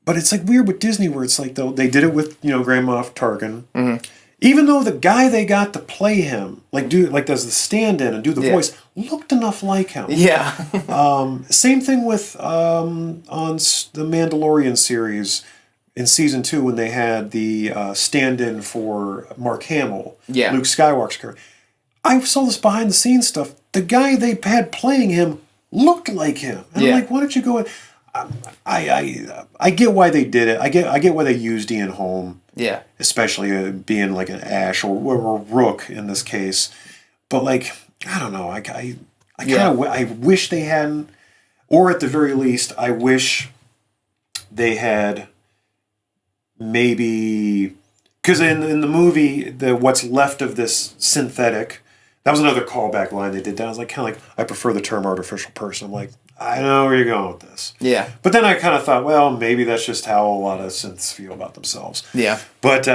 but it's like weird with Disney, where it's like they did it with Grand Moff Tarkin, even though the guy they got to play him does the stand-in and do the voice looked enough like him. Yeah. Same thing with on the Mandalorian series in season 2 when they had the stand-in for Mark Hamill, Luke Skywalker's character. I saw this behind the scenes stuff. The guy they had playing him looked like him. And I'm like, why don't you go? I get why they did it. I get why they used Ian Holm. Yeah. Especially being like an Ash or Rook in this case, but like I don't know. I wish they hadn't, or at the very least, I wish they had maybe, because in the movie, what's left of this synthetic, that was another callback line they did. That was like kind of like, I prefer the term artificial person. I'm like, I know where you're going with this. Yeah. But then I kind of thought, well, maybe that's just how a lot of synths feel about themselves. Yeah. But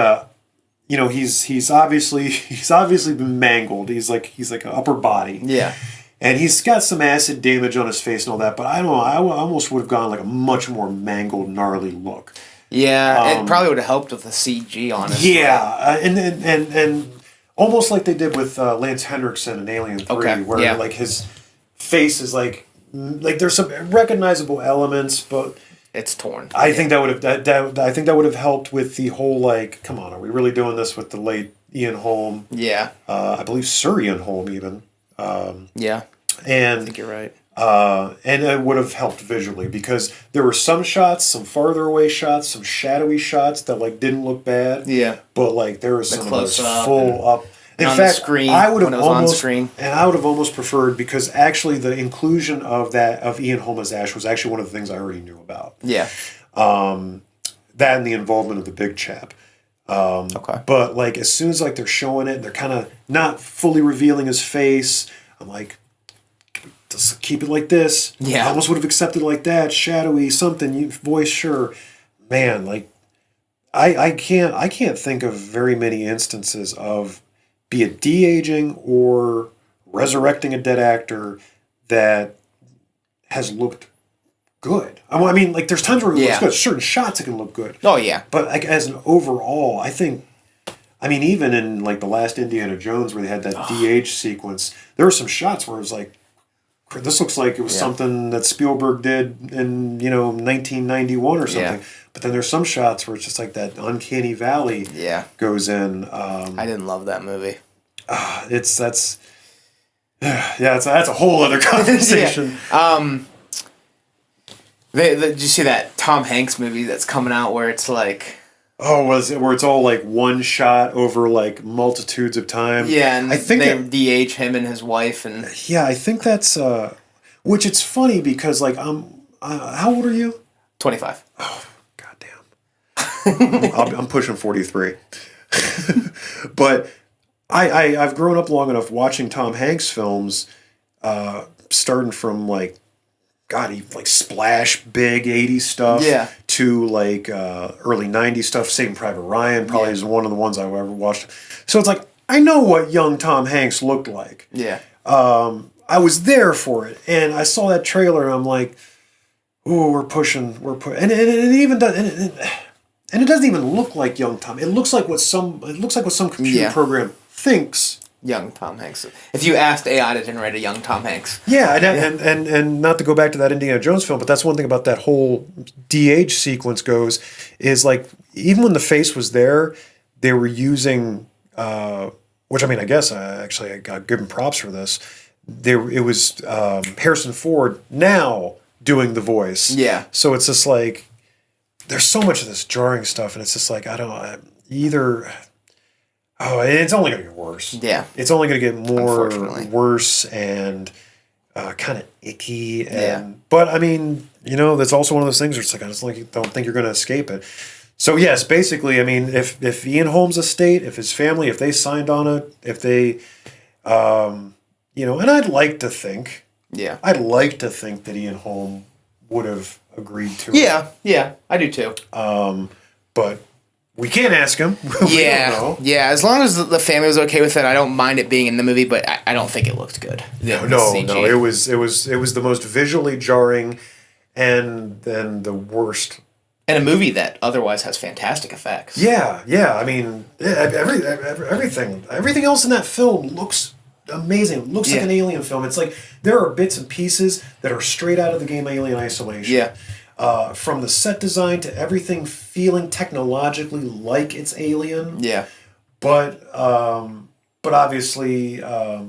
he's obviously been mangled. He's like an upper body. Yeah. And he's got some acid damage on his face and all that, but I don't know, I almost would have gone like a much more mangled, gnarly look. Yeah, it probably would have helped with the CG, honestly. Yeah, and almost like they did with Lance Henriksen in Alien 3, where like his face is like there's some recognizable elements, but it's torn. I think that would have helped with the whole like, come on, are we really doing this with the late Ian Holm? Yeah. I believe Sir Ian Holm even. Yeah. And I think you're right. And it would have helped visually because there were some shots, some farther away shots, some shadowy shots that like didn't look bad. Yeah. But like there was some close up full up. In fact, the screen, I would have almost preferred, because actually the inclusion of Ian Holm as Ash was actually one of the things I already knew about. Yeah. The that and the involvement of the big chap. Okay. But like as soon as like they're showing it, they're kind of not fully revealing his face. I'm like, just keep it like this. Yeah. I almost would have accepted like that, shadowy something. Voice, sure. Man, like I can't think of very many instances of be it de-aging or resurrecting a dead actor that has looked good. I mean, like there's times where it looks good. Certain shots it can look good. Oh yeah. But like as an overall, I think, I mean, even in like the last Indiana Jones where they had that de-age sequence, there were some shots where it was like, this looks like it was something that Spielberg did in 1991 or something. Yeah. But then there's some shots where it's just like that uncanny valley goes in. I didn't love that movie. That's a whole other conversation. Did you see that Tom Hanks movie that's coming out where it's like... Oh, was it where it's all like one shot over like multitudes of time? Yeah, and I think they de-age him and his wife and... Yeah, I think that's... which it's funny because like how old are you? 25. Oh, goddamn. I'm pushing 43. But I've grown up long enough watching Tom Hanks films, starting from like, God, he like splash big 80s stuff to like early 90s stuff. Saving Private Ryan probably is one of the ones I ever watched. So it's like, I know what young Tom Hanks looked like. Yeah. I was there for it. And I saw that trailer and I'm like, oh, we're pushing. And it even does, and it doesn't even look like young Tom. It looks like what some computer program thinks. Young Tom Hanks. If you asked AI to generate a young Tom Hanks. Yeah, and not to go back to that Indiana Jones film, but that's one thing about that whole de-age sequence goes, is like, even when the face was there, they were using, which I mean, I guess I got given props for this. It was Harrison Ford now doing the voice. Yeah. So it's just like, there's so much of this jarring stuff, and it's just like, it's only going to get worse. Yeah. It's only going to get more worse and kind of icky. But, I mean, that's also one of those things where it's like, I just don't think you're going to escape it. So, yes, basically, I mean, if Ian Holmes' estate, if his family, if they signed on it, if they, and I'd like to think that Ian Holm would have agreed to it. Yeah, I do too. But... we can't ask him. Yeah. As long as the family was okay with it, I don't mind it being in the movie, but I don't think it looked good. No. It was the most visually jarring, and then the worst. And a movie that otherwise has fantastic effects. Yeah. I mean, everything else in that film looks amazing. It looks like an Alien film. It's like there are bits and pieces that are straight out of the game Alien Isolation. Yeah. From the set design to everything feeling technologically like it's Alien. Yeah. But obviously, that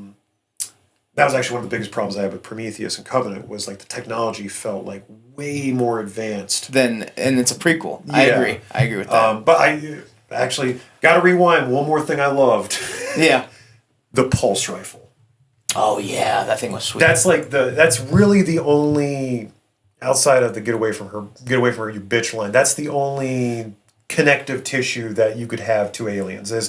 was actually one of the biggest problems I had with Prometheus and Covenant was like the technology felt like way more advanced. And it's a prequel. Yeah. I agree with that. But I actually got to rewind. One more thing I loved. Yeah. The pulse rifle. Oh yeah, that thing was sweet. That's really the only... outside of the get away from her, you bitch line. That's the only connective tissue that you could have to aliens. There's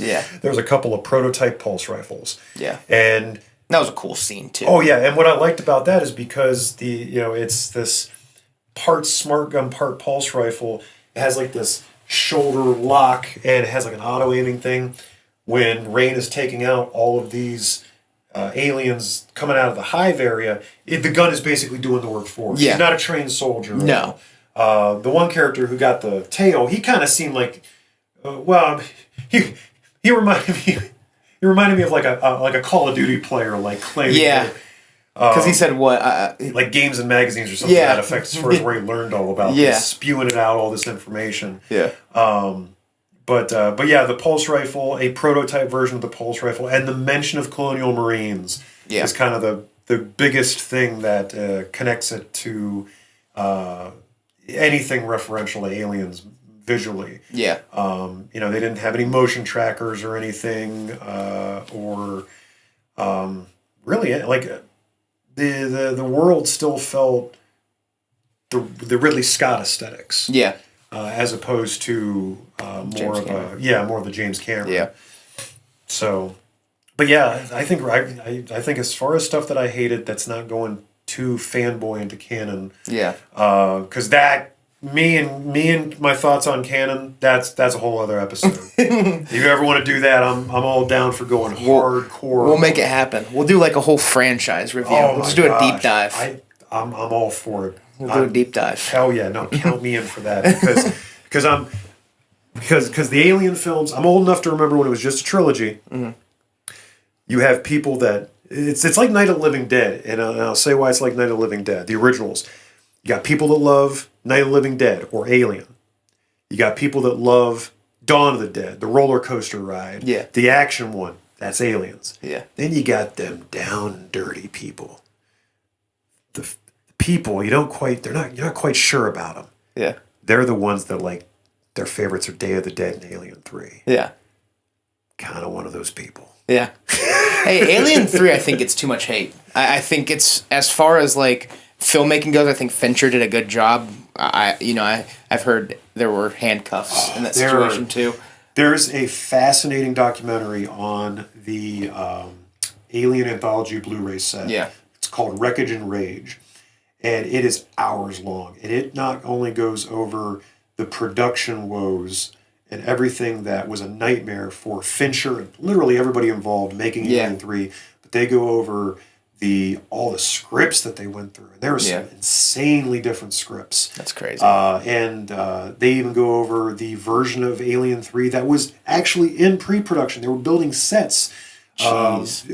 a couple of prototype pulse rifles. Yeah. And that was a cool scene too. Oh yeah, and what I liked about that is because it's this part smart gun, part pulse rifle. It has like this shoulder lock and it has like an auto aiming thing. When Rain is taking out all of these aliens coming out of the hive area, the gun is basically doing the work for her. Yeah. She's not a trained soldier. No. The one character who got the tail, he kind of seemed like, he reminded me of like a Call of Duty player, like claiming. Yeah. Because he said what? Like games and magazines or something to that effect, as far as where he learned all about this, spewing it out, all this information. Yeah. But yeah, the pulse rifle, a prototype version of the pulse rifle, and the mention of Colonial Marines is kind of the biggest thing that connects it to anything referential to aliens visually. Yeah. They didn't have any motion trackers or anything, or really like the world still felt the Ridley Scott aesthetics. Yeah. as opposed to more of the James Cameron. Yeah. So, but yeah, I think as far as stuff that I hated, that's not going too fanboy into canon. Yeah. Because me and my thoughts on canon, that's a whole other episode. If you ever want to do that, I'm all down for going hardcore. We'll make it happen. We'll do like a whole franchise review. We'll just do a deep dive. I'm all for it. We'll do a deep dive. Hell yeah! No, count me in for that because the Alien films. I'm old enough to remember when it was just a trilogy. Mm-hmm. You have people that it's like Night of the Living Dead, and I'll say why it's like Night of the Living Dead. The originals. You got people that love Night of the Living Dead or Alien. You got people that love Dawn of the Dead, the roller coaster ride. Yeah. The action one. That's Aliens. Yeah. Then you got them down and dirty people. The people you're not quite sure about them. Yeah. They're the ones that like their favorites are Day of the Dead and Alien 3. Yeah. Kind of one of those people. Yeah. Hey, Alien 3, I think it's too much hate. I think it's, as far as like filmmaking goes, I think Fincher did a good job. I've heard there were handcuffs in that situation too. There's a fascinating documentary on the Alien Anthology Blu-ray set. Yeah. It's called Wreckage and Rage. And it is hours long. And it not only goes over the production woes and everything that was a nightmare for Fincher and literally everybody involved making Alien 3, but they go over all the scripts that they went through. There were some insanely different scripts. That's crazy. And they even go over the version of Alien 3 that was actually in pre-production. They were building sets. Jeez.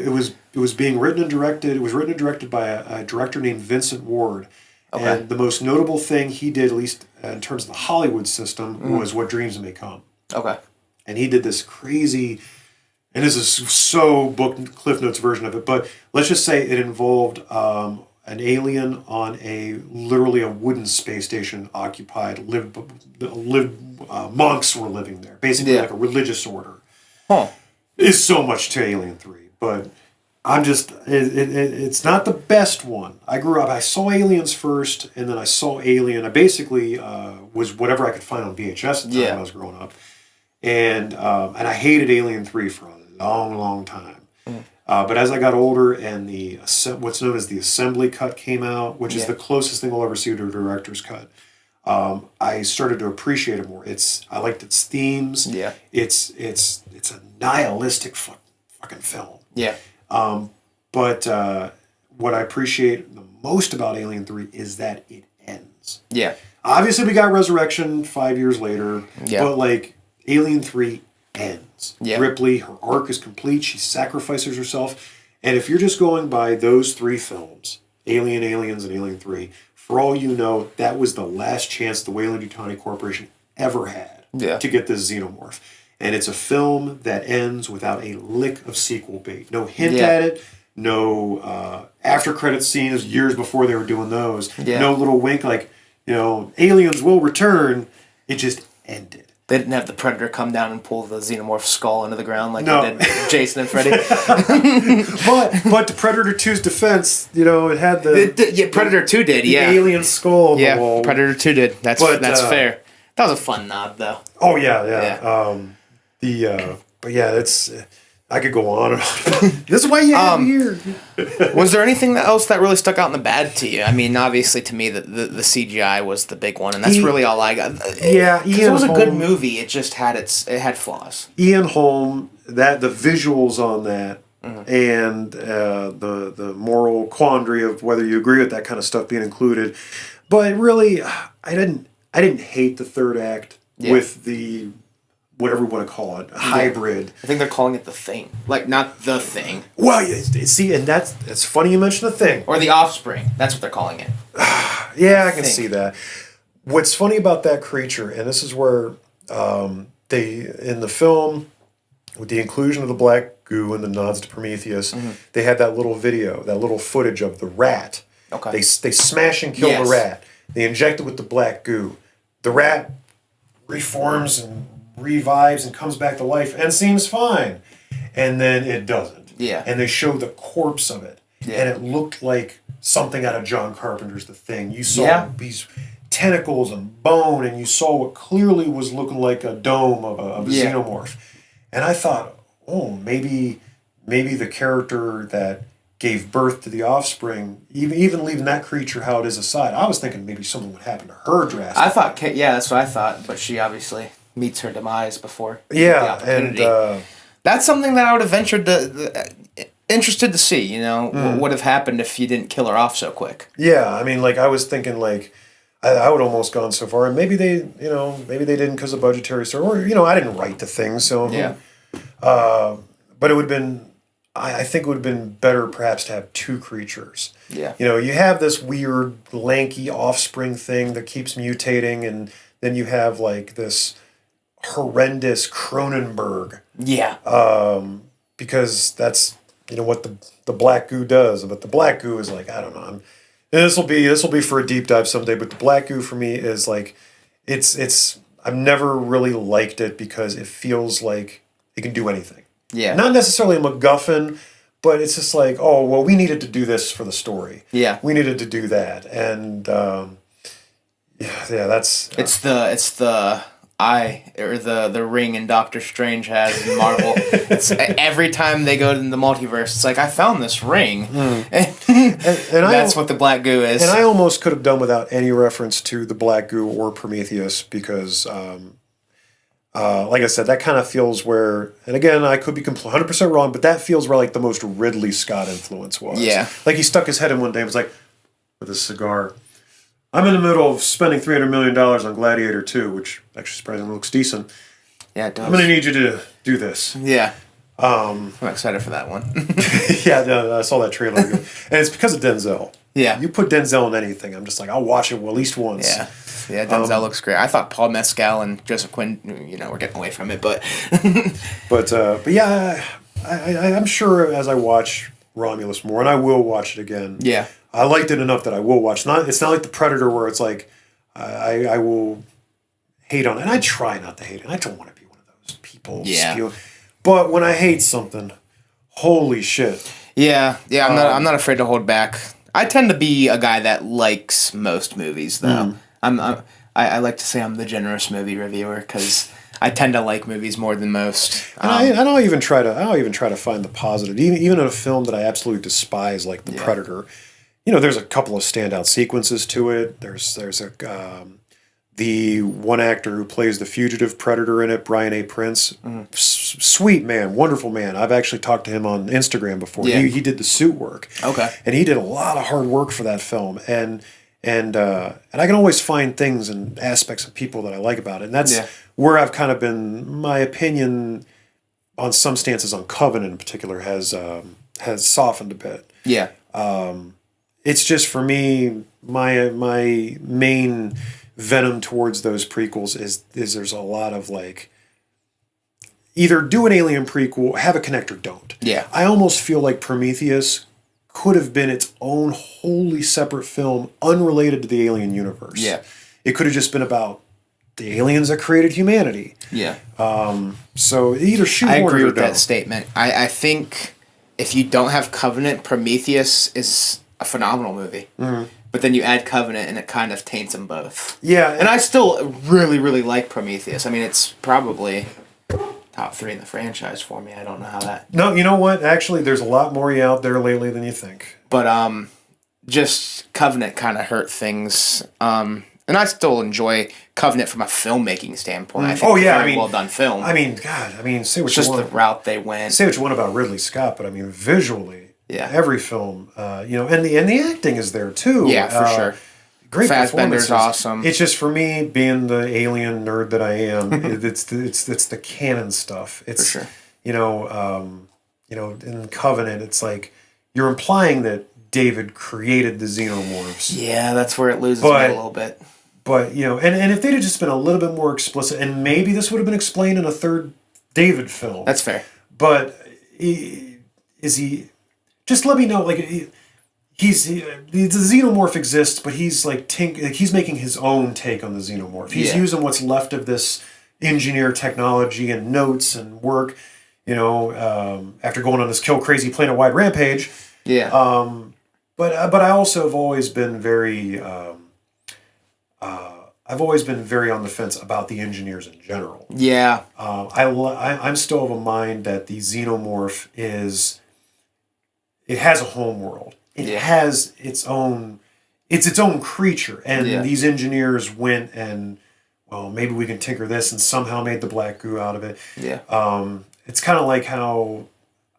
It was being written and directed. It was written and directed by a director named Vincent Ward. Okay. And the most notable thing he did, at least in terms of the Hollywood system, was What Dreams May Come. Okay. And he did this crazy, and this is so book Cliff Notes version of it, but let's just say it involved an alien on literally a wooden space station occupied. Monks were living there, basically like a religious order. Huh. Is so much to Alien 3, but I'm just, it's not the best one. I saw Aliens first, and then I saw Alien. I basically was whatever I could find on VHS at the time when I was growing up. And I hated Alien 3 for a long, long time. Mm. But as I got older and what's known as the assembly cut came out, which is the closest thing I'll ever see to a director's cut, I started to appreciate it more. I liked its themes. Yeah. It's a nihilistic fucking film. Yeah. But what I appreciate the most about Alien 3 is that it ends. Yeah. Obviously, we got Resurrection 5 years later. Yeah. But like Alien 3 ends. Yeah. Ripley, her arc is complete. She sacrifices herself. And if you're just going by those three films, Alien, Aliens, and Alien 3, for all you know, that was the last chance the Weyland-Yutani Corporation ever had to get this xenomorph. And it's a film that ends without a lick of sequel bait. No hint at it. No after credit scenes years before they were doing those. Yeah. No little wink like, aliens will return. It just ended. They didn't have the Predator come down and pull the xenomorph skull into the ground like they did Jason and Freddy. but to Predator 2's defense, it had Predator 2 did, the alien skull on the wall. Predator 2 did. That's fair. That was a fun nod, though. Oh, yeah. But yeah, it's... I could go on and on. This is why you have me here. Was there anything else that really stuck out in the bad to you? I mean, obviously, to me, the CGI was the big one, and that's really all I got. Yeah, it was a good movie. It just had flaws. Ian Holm, the visuals on that, and the moral quandary of whether you agree with that kind of stuff being included, but really, I didn't hate the third act with the. Whatever you want to call it, a hybrid. I think they're calling it The Thing. Like, not The Thing. Well, see, and that's funny you mention The Thing. Or The Offspring. That's what they're calling it. Yeah, I can see that. What's funny about that creature, and this is where in the film, with the inclusion of the black goo and the nods to Prometheus, they had that little video, that little footage of the rat. Okay. They smash and kill the rat. They inject it with the black goo. The rat reforms and revives and comes back to life and seems fine. And then it doesn't. Yeah. And they show the corpse of it. Yeah. And it looked like something out of John Carpenter's The Thing. You saw these tentacles and bone, and you saw what clearly was looking like a dome of a xenomorph. And I thought, oh, maybe the character that gave birth to the offspring, even leaving that creature how it is aside, I was thinking maybe something would happen to her drastically. I thought, that's what I thought, but she obviously meets her demise before. Yeah, and that's something that I would have interested to see. You know, what would have happened if you didn't kill her off so quick? Yeah, I mean, like I was thinking, like I would almost gone so far, and maybe they didn't because of budgetary, or I didn't write the thing, so yeah. But it would have been. I think it would have been better perhaps to have two creatures. Yeah. You have this weird lanky offspring thing that keeps mutating, and then you have like this horrendous Cronenberg. Yeah. Because that's what the black goo does. But the black goo is like, I don't know. And this will be for a deep dive someday. But the black goo for me is like, it's I've never really liked it because it feels like it can do anything. Yeah. Not necessarily a MacGuffin, but it's just like, oh, well, we needed to do this for the story. Yeah. We needed to do that. And, that's... It's the eye, or the ring in Doctor Strange has in Marvel. It's every time they go in the multiverse, it's like, I found this ring. And that's what the black goo is. And I almost could have done without any reference to the black goo or Prometheus because... like I said, that kind of feels where, and again, I could be 100% wrong, but that feels where like the most Ridley Scott influence was. Yeah. Like he stuck his head in one day and was like, with a cigar, I'm in the middle of spending $300 million on Gladiator 2, which actually surprisingly looks decent. Yeah, it does. I'm going to need you to do this. Yeah. I'm excited for that one. Yeah, I saw that trailer. And it's because of Denzel. Yeah. You put Denzel in anything, I'm just like, I'll watch it at least once. Yeah. Yeah, Denzel looks great. I thought Paul Mescal and Joseph Quinn, we're getting away from it, but... but yeah, I'm sure as I watch Romulus more, and I will watch it again. Yeah. I liked it enough that I will watch. It's not like The Predator where it's like, I will hate on it. And I try not to hate it. I don't want to be one of those people. Yeah. But when I hate something, holy shit. Yeah, I'm not afraid to hold back. I tend to be a guy that likes most movies, though. I like to say I'm the generous movie reviewer because I tend to like movies more than most. And I don't even try to find the positive, even in a film that I absolutely despise, like The Predator. There's a couple of standout sequences to it. There's the one actor who plays the fugitive predator in it, Brian A. Prince. Sweet man, wonderful man. I've actually talked to him on Instagram before. Yeah. He did the suit work. Okay. And he did a lot of hard work for that film. And I can always find things and aspects of people that I like about it. And that's where I've kind of been, my opinion on some stances on Covenant in particular has softened a bit. Yeah. It's just for me, my main venom towards those prequels is there's a lot of like, either do an Alien prequel, have a connect, or don't. Yeah. I almost feel like Prometheus could have been its own wholly separate film, unrelated to the Alien universe. Yeah. It could have just been about the aliens that created humanity. Yeah. So either shoot I agree or with don't. that statement. I think if you don't have Covenant, Prometheus is a phenomenal movie. Mm-hmm. But then you add Covenant and it kind of taints them both. Yeah. And I still really, really like Prometheus. I mean, it's probably top 3 in the franchise for me. I don't know how that... No, you know what? Actually, there's a lot more out there lately than you think. But just Covenant kind of hurt things. And I still enjoy Covenant from a filmmaking standpoint. I think it's a very well done film. I mean, God, say what it's you just want. The route they went. Say what you want about Ridley Scott, but I mean, visually, every film, and the acting is there too. Yeah, for sure. Great Fassbender's awesome. It's just for me, being the alien nerd that I am, it's the canon stuff. It's for sure. In Covenant, it's like you're implying that David created the xenomorphs. Yeah, that's where it loses me a little bit. But and if they'd have just been a little bit more explicit, and maybe this would have been explained in a third David film. That's fair. But is he? Just let me know. Like the xenomorph exists, but he's like he's making his own take on the xenomorph. He's using what's left of this engineer technology and notes and work. After going on this kill crazy planet-wide rampage. Yeah. But I also have always been very I've always been very on the fence about the engineers in general. Yeah. I'm still of a mind that the xenomorph it has a home world. It has its own creature, and these engineers went and, well, maybe we can tinker this, and somehow made the black goo out of it. Yeah. It's kind of like how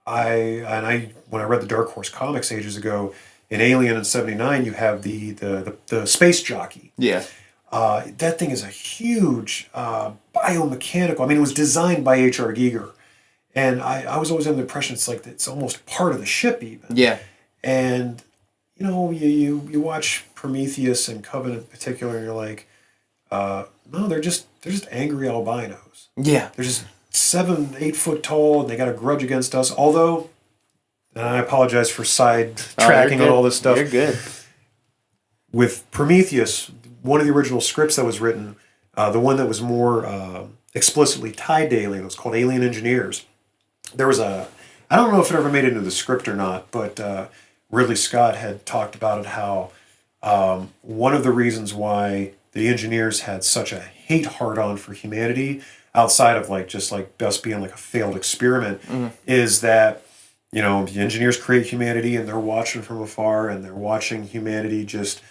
when I read the Dark Horse comics ages ago, in Alien in '79, you have the space jockey. Yeah. That thing is a huge biomechanical. I mean, it was designed by H.R. Giger, and I was always under the impression it's almost part of the ship even. Yeah. And you watch Prometheus and Covenant in particular, and you're like, no, they're just angry albinos. Yeah. They're just 7-8 foot tall, and they got a grudge against us. Although, and I apologize for tracking on all this stuff. You're good. With Prometheus, one of the original scripts that was written, the one that was more explicitly tied to Alien, was called Alien Engineers. There was I don't know if it ever made it into the script or not, but Ridley Scott had talked about it, how one of the reasons why the engineers had such a hate hard-on for humanity, outside of just us being like a failed experiment, is that, the engineers create humanity and they're watching from afar, and they're watching humanity just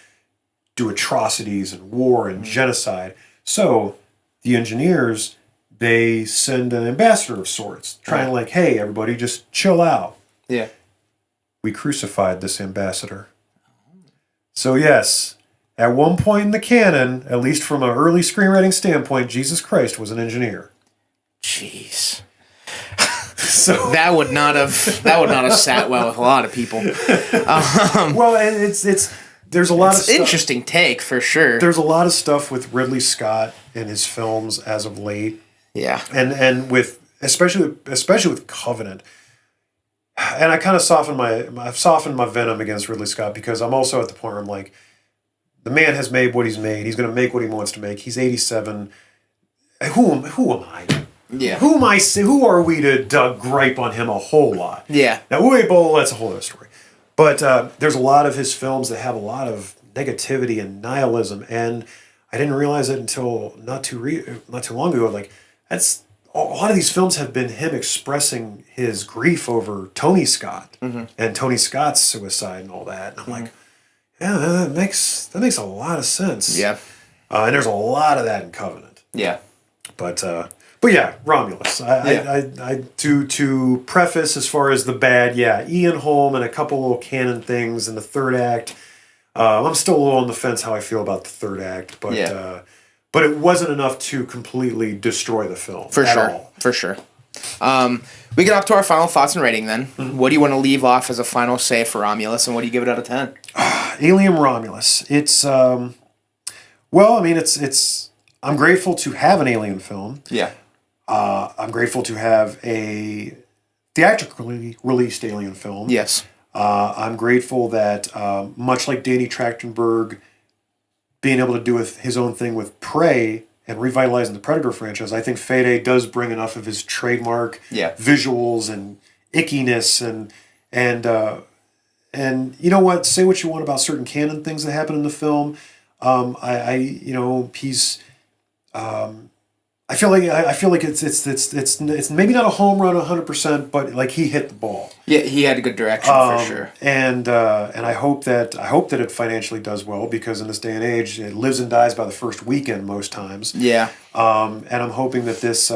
do atrocities and war and genocide. So the engineers, they send an ambassador of sorts, trying hey, everybody, just chill out. Yeah. We crucified this ambassador. So yes, at one point in the canon, at least from an early screenwriting standpoint, Jesus Christ was an engineer. Jeez. So that would not have sat well with a lot of people. Well, and there's a lot of stuff. Interesting take for sure. There's a lot of stuff with Ridley Scott in his films as of late. Yeah. And with especially with Covenant. And I kind of I've softened my venom against Ridley Scott, because I'm also at the point where I'm like, the man has made what he's made. He's going to make what he wants to make. He's 87. Who am I? Yeah. Who are we to gripe on him a whole lot? Yeah. Now, Uwe Boll, that's a whole other story. But there's a lot of his films that have a lot of negativity and nihilism, and I didn't realize it until not too long ago. That's a lot of these films have been him expressing his grief over Tony Scott and Tony Scott's suicide and all that. And I'm like, yeah, that makes a lot of sense. Yeah. And there's a lot of that in Covenant. Yeah. But yeah, Romulus. I to preface as far as the bad, Ian Holm and a couple little canon things in the third act. I'm still a little on the fence how I feel about the third act, but it wasn't enough to completely destroy the film at all. For sure. We get up to our final thoughts and rating then. Mm-hmm. What do you want to leave off as a final say for Romulus, and what do you give it out of 10? Alien Romulus. It's I'm grateful to have an Alien film. Yeah. I'm grateful to have a theatrically released Alien film. Yes. I'm grateful that, much like Danny Trachtenberg being able to do his own thing with Prey and revitalizing the Predator franchise, I think Fede does bring enough of his trademark visuals and ickiness and you know what? Say what you want about certain canon things that happen in the film. I feel like it's maybe not a home run 100%, but he hit the ball. Yeah, he had a good direction for sure. And I hope that it financially does well, because in this day and age, it lives and dies by the first weekend most times. Yeah. And I'm hoping that this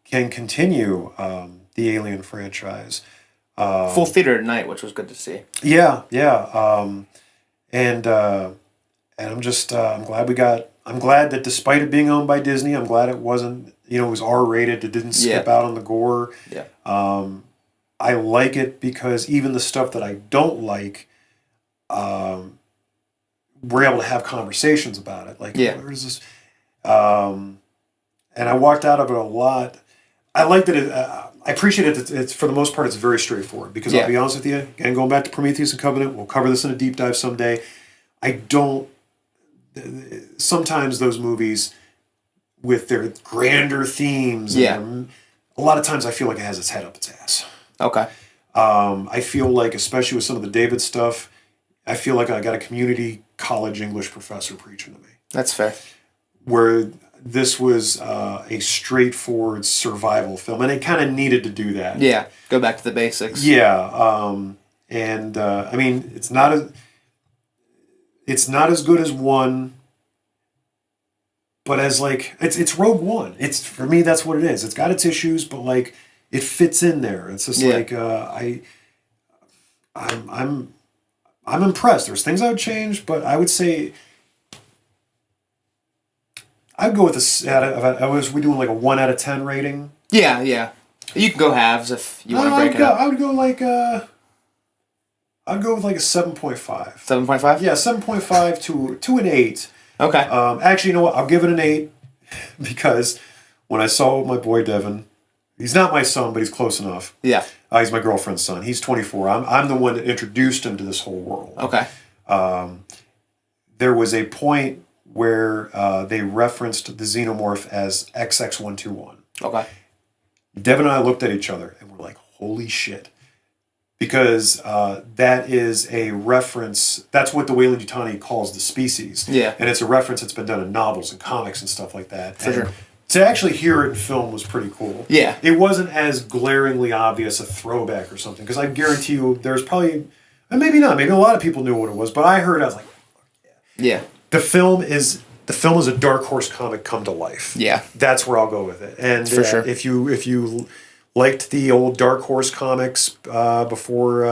can continue the Alien franchise. Full theater tonight, which was good to see. Yeah. And I'm just I'm glad that despite it being owned by Disney, I'm glad it wasn't, it was R-rated. It didn't skip out on the gore. Yeah. I like it because even the stuff that I don't like, we're able to have conversations about it. Where is this? And I walked out of it a lot. I liked that I appreciate it. It's for the most part, it's very straightforward, because I'll be honest with you, and going back to Prometheus and Covenant, we'll cover this in a deep dive someday. Sometimes those movies with their grander themes, a lot of times I feel like it has its head up its ass. Okay. I feel like, especially with some of the David stuff, I feel like I got a community college English professor preaching to me. That's fair. where this was a straightforward survival film, and it kind of needed to do that. Yeah, go back to the basics. Yeah, and I mean, it's not as good as one, but as like it's Rogue One. It's, for me, that's what it is. It's got its issues, but like it fits in there. It's just like I'm impressed. There's things I would change, but I would say I'd go with this. Was we doing like a 1 out of 10 rating? Yeah, yeah. You can go halves if you want to break it up. I would go like I'd go with like a 7.5. 7.5? Yeah, 7.5 to an 8. Okay. Actually, you know what? I'll give it an 8 because when I saw my boy Devin, he's not my son, but he's close enough. Yeah. He's my girlfriend's son. He's 24. I'm the one that introduced him to this whole world. Okay. There was a point where they referenced the xenomorph as XX121. Okay. Devin and I looked at each other and we're like, holy shit. Because that is a reference, that's what the Weyland-Yutani calls the species. Yeah. And it's a reference that's been done in novels and comics and stuff like that. For sure. To actually hear it in film was pretty cool. Yeah. It wasn't as glaringly obvious a throwback or something, because I guarantee you there's probably, and maybe not, maybe a lot of people knew what it was, but I heard, I was like, yeah. The film is a Dark Horse comic come to life. Yeah. That's where I'll go with it. And for sure. if you liked the old Dark Horse comics before,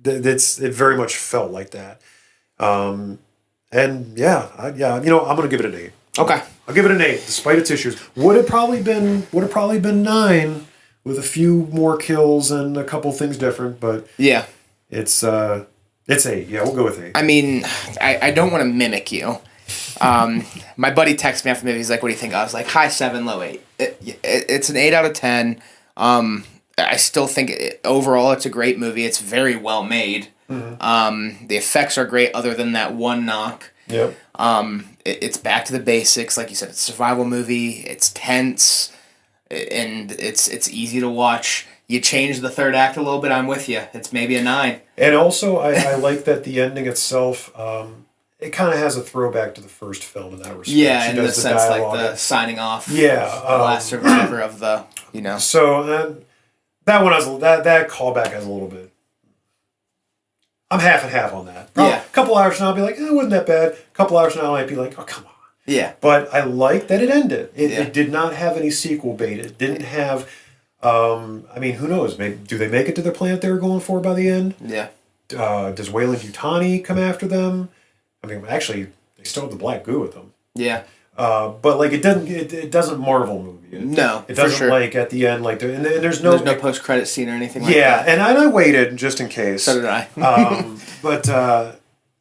it very much felt like that. And yeah, you know, I'm gonna give it an 8. Okay. I'll give it an 8, despite its issues. Would have probably been 9 with a few more kills and a couple things different, but yeah, it's 8. Yeah, we'll go with 8. I mean, I don't want to mimic you. My buddy texted me after the movie. He's like, "What do you think?" I was like, "High 7, low 8." It's an 8 out of 10. I still think overall it's a great movie. It's very well made. Mm-hmm. The effects are great, other than that one knock. Yep. It's back to the basics, like you said. It's a survival movie. It's tense, and it's easy to watch. You change the third act a little bit, I'm with you. It's maybe a 9. And also, I like that the ending itself, it kind of has a throwback to the first film in that respect. Yeah, in the sense like the signing off. Yeah. The last survivor of the, you know. So that one has that callback has a little bit. I'm half and half on that. Yeah. A couple hours from now, I'll be like, it wasn't that bad. A couple hours from now, I might be like, oh, come on. Yeah. But I like that it ended. It did not have any sequel bait. It didn't have... I mean, who knows? Maybe, do they make it to the planet they were going for by the end? Yeah. Does Weyland-Yutani come after them? I mean, actually, they still have the black goo with them. Yeah. But like, it doesn't Marvel movie. No, it doesn't, for sure. Like at the end, like and there's no post credit scene or anything like that. Yeah, and I waited just in case. So did I. But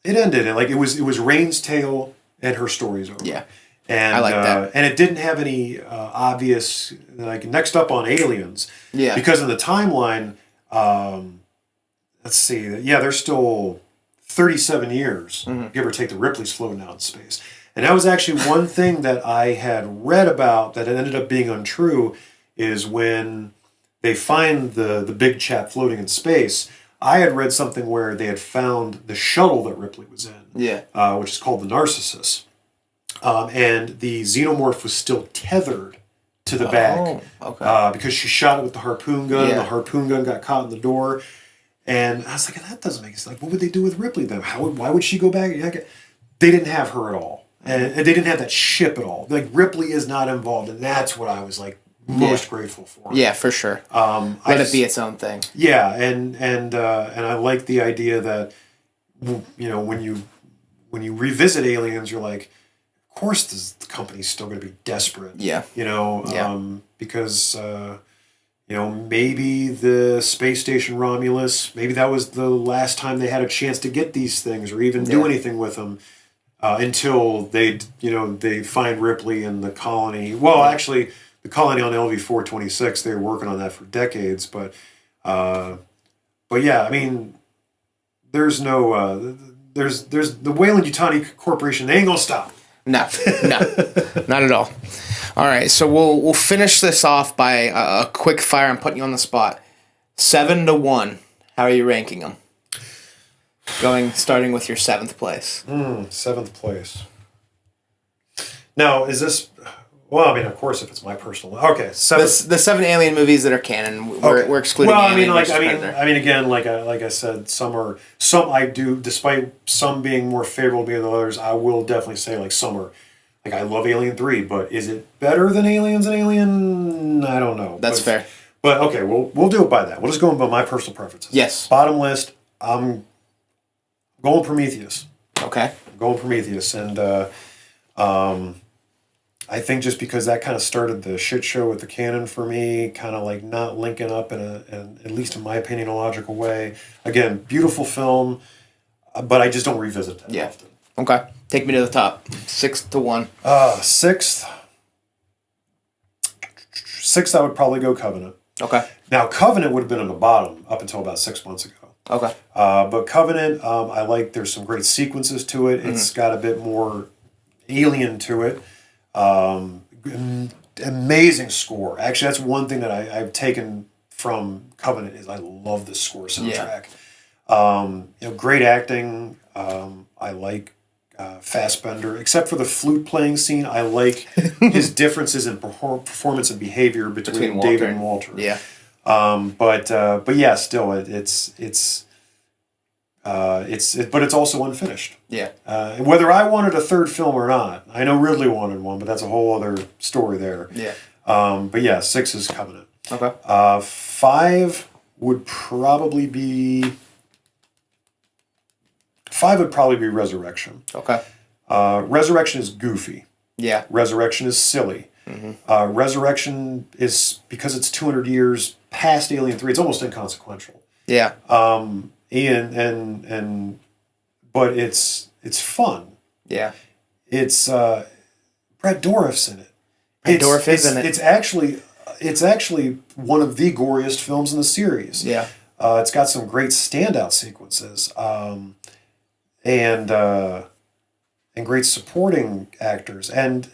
it ended, and like it was Rain's tale and her story's over. Yeah. And I like that. And it didn't have any obvious, like, next up on Aliens. Yeah. Because in the timeline, let's see, yeah, there's still 37 years, give or take, the Ripley's floating out in space. And that was actually one thing that I had read about that ended up being untrue, is when they find the big chap floating in space, I had read something where they had found the shuttle that Ripley was in, which is called the Narcissus. And the xenomorph was still tethered to the bag because she shot it with the harpoon gun, and the harpoon gun got caught in the door. And I was like, that doesn't make sense. Like, what would they do with Ripley then? Why would she go back? They didn't have her at all. And they didn't have that ship at all. Like, Ripley is not involved, and that's what I was, like, most grateful for. Yeah, for sure. Let it be its own thing. Yeah, and I like the idea that, you know, when you revisit Aliens, you're like, of course the company's still going to be desperate. Yeah. You know, because, you know, maybe the space station Romulus, maybe that was the last time they had a chance to get these things or even do anything with them until they find Ripley and the colony. Well, actually, the colony on LV-426, they were working on that for decades. But yeah, I mean, there's no, there's the Weyland-Yutani Corporation. They ain't going to stop. No, not at all. All right, so we'll finish this off by a quick fire. I'm putting you on the spot. 7 to 1. How are you ranking them? Starting with your 7th place. 7th place. Now, is this? Well, I mean, of course, if it's my personal. Okay, the 7 Alien movies that are canon, we're excluding. Well, Alien I mean, again, like I said, some I do, despite some being more favorable than others. I will definitely say like some are. Like I love Alien 3, but is it better than Aliens and Alien? I don't know. That's fair. But okay, we'll do it by that. We'll just go by my personal preferences. Yes. Bottom list, I'm going Prometheus. Okay. I'm going Prometheus, and I think just because that kind of started the shit show with the canon for me, kind of like not linking up in at least in my opinion, a logical way. Again, beautiful film, but I just don't revisit that often. Okay. Take me to the top. 6th to 1. Sixth, I would probably go Covenant. Okay. Now, Covenant would have been on the bottom up until about 6 months ago. Okay. But Covenant, I like. There's some great sequences to it. It's got a bit more alien to it. Amazing score. Actually, that's one thing that I've taken from Covenant is I love the score soundtrack. Yeah. Great acting. I like Fassbender, except for the flute playing scene. I like his differences in performance and behavior between David and Walter. Yeah. But yeah, still it's also unfinished. Yeah. Whether I wanted a third film or not, I know Ridley wanted one, but that's a whole other story there. Yeah. But yeah, 6 is Covenant. Okay. 5 would probably be Resurrection. Okay. Resurrection is goofy. Yeah. Resurrection is silly. Mm-hmm. Resurrection is, because it's 200 years past Alien 3, it's almost inconsequential. Yeah. But it's fun. Yeah. It's Brad Dourif's in it. Dourif is in it. It's actually one of the goriest films in the series. Yeah. It's got some great standout sequences. And great supporting actors. And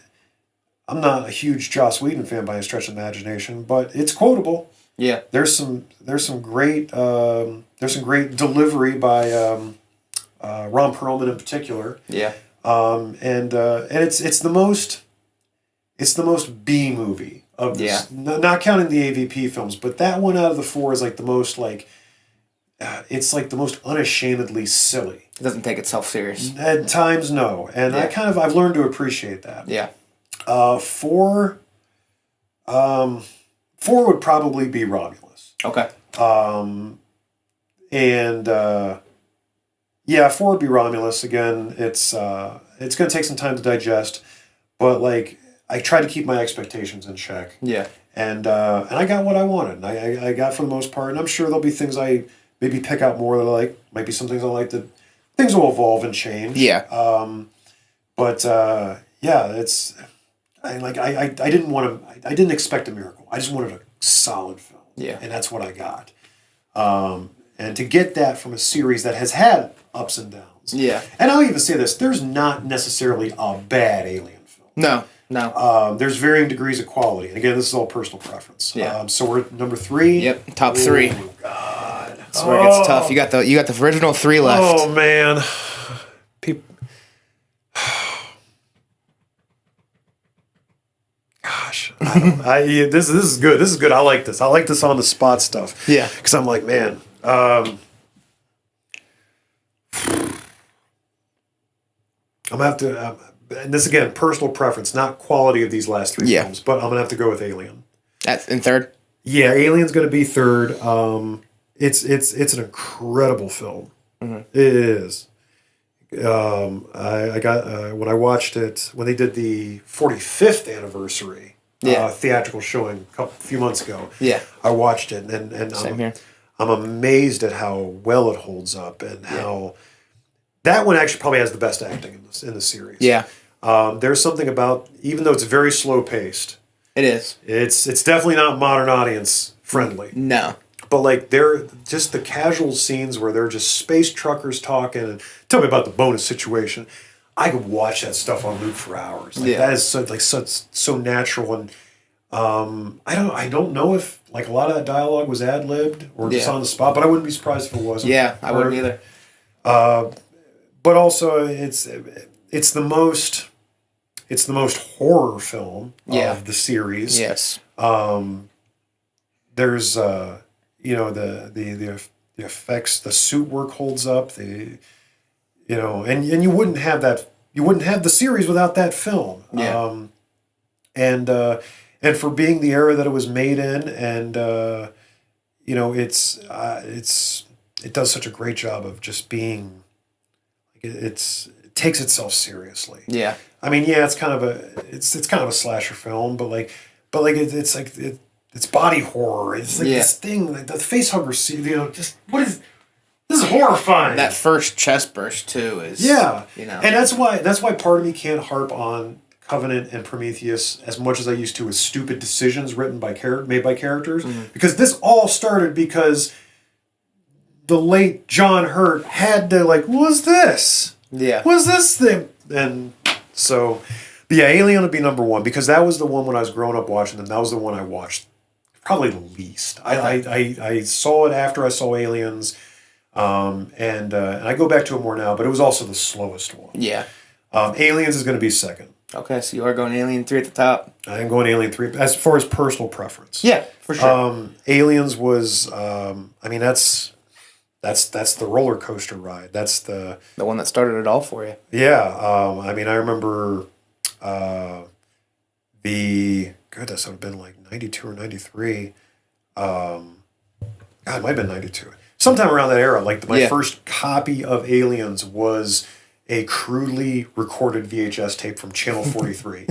I'm not a huge Joss Whedon fan by any stretch of imagination, but it's quotable. Yeah. There's some great delivery by Ron Perlman in particular. Yeah. And it's the most B movie of this. Yeah. Not counting the AVP films, but that one out of the 4 is like the most like. It's like the most unashamedly silly. It doesn't take itself serious. At times, no. And I've learned to appreciate that. Yeah. 4 would probably be Romulus. Okay. 4 would be Romulus. Again, it's going to take some time to digest, but like I try to keep my expectations in check. Yeah. And I got what I wanted. I got for the most part, and I'm sure there'll be things I maybe pick out more that I like. Might be some things I like that things will evolve and change. Yeah. It's I didn't expect a miracle. I just wanted a solid film. Yeah. And that's what I got. And to get that from a series that has had ups and downs. Yeah. And I'll even say this, there's not necessarily a bad Alien film. No. There's varying degrees of quality. And again, this is all personal preference. Yeah. So we're at number 3. Yep. Top 3. Oh, God. That's where it gets tough. You got the original 3 left. Oh, man. Gosh. This is good. This is good. I like this. I like this on the spot stuff. Yeah. Because I'm like, man. I'm going to have to... and this, again, personal preference, not quality of these last 3 films, but I'm going to have to go with Alien. That's in 3rd? Yeah, Alien's going to be 3rd. It's an incredible film. Mm-hmm. It is. I got when I watched it when they did the 45th anniversary theatrical showing a few months ago. Yeah, I watched it and Same here. I'm amazed at how well it holds up and how that one actually probably has the best acting in the series. Yeah, there's something about, even though it's very slow paced. It is. It's definitely not modern audience friendly. No. But like they're just the casual scenes where they're just space truckers talking and tell me about the bonus situation. I could watch that stuff on loop for hours. Like that is so natural, and I don't know if like a lot of that dialogue was ad libbed or just on the spot, but I wouldn't be surprised if it wasn't. Yeah, I wouldn't either. But also it's the most it's the most horror film of the series. Yes. There's you know, the effects, the suit work holds up. You know, and you wouldn't have that. You wouldn't have the series without that film. Yeah. And for being the era that it was made in, and you know, it does such a great job of just being. It takes itself seriously. Yeah. I mean, yeah, it's kind of a slasher film, but it's body horror. It's like this thing, like the face hugger scene. You know, just this is horrifying. That first chest burst too is you know, and that's why part of me can't harp on Covenant and Prometheus as much as I used to with stupid decisions made by characters, because this all started because the late John Hurt had to what's this? Yeah. What's this thing? And so, but yeah, Alien would be number one because that was the one when I was growing up watching them. That was the one I watched probably the least. I saw it after I saw Aliens, and I go back to it more now. But it was also the slowest one. Yeah. Aliens is going to be second. Okay, so you are going Alien 3 at the top. I am going Alien 3 as far as personal preference. Yeah, for sure. Aliens was, I mean, that's the roller coaster ride. That's the one that started it all for you. Yeah. I mean, I remember this would have been like 92 or 93. God, it might have been 92. Sometime around that era. Like my first copy of Aliens was a crudely recorded VHS tape from Channel 43.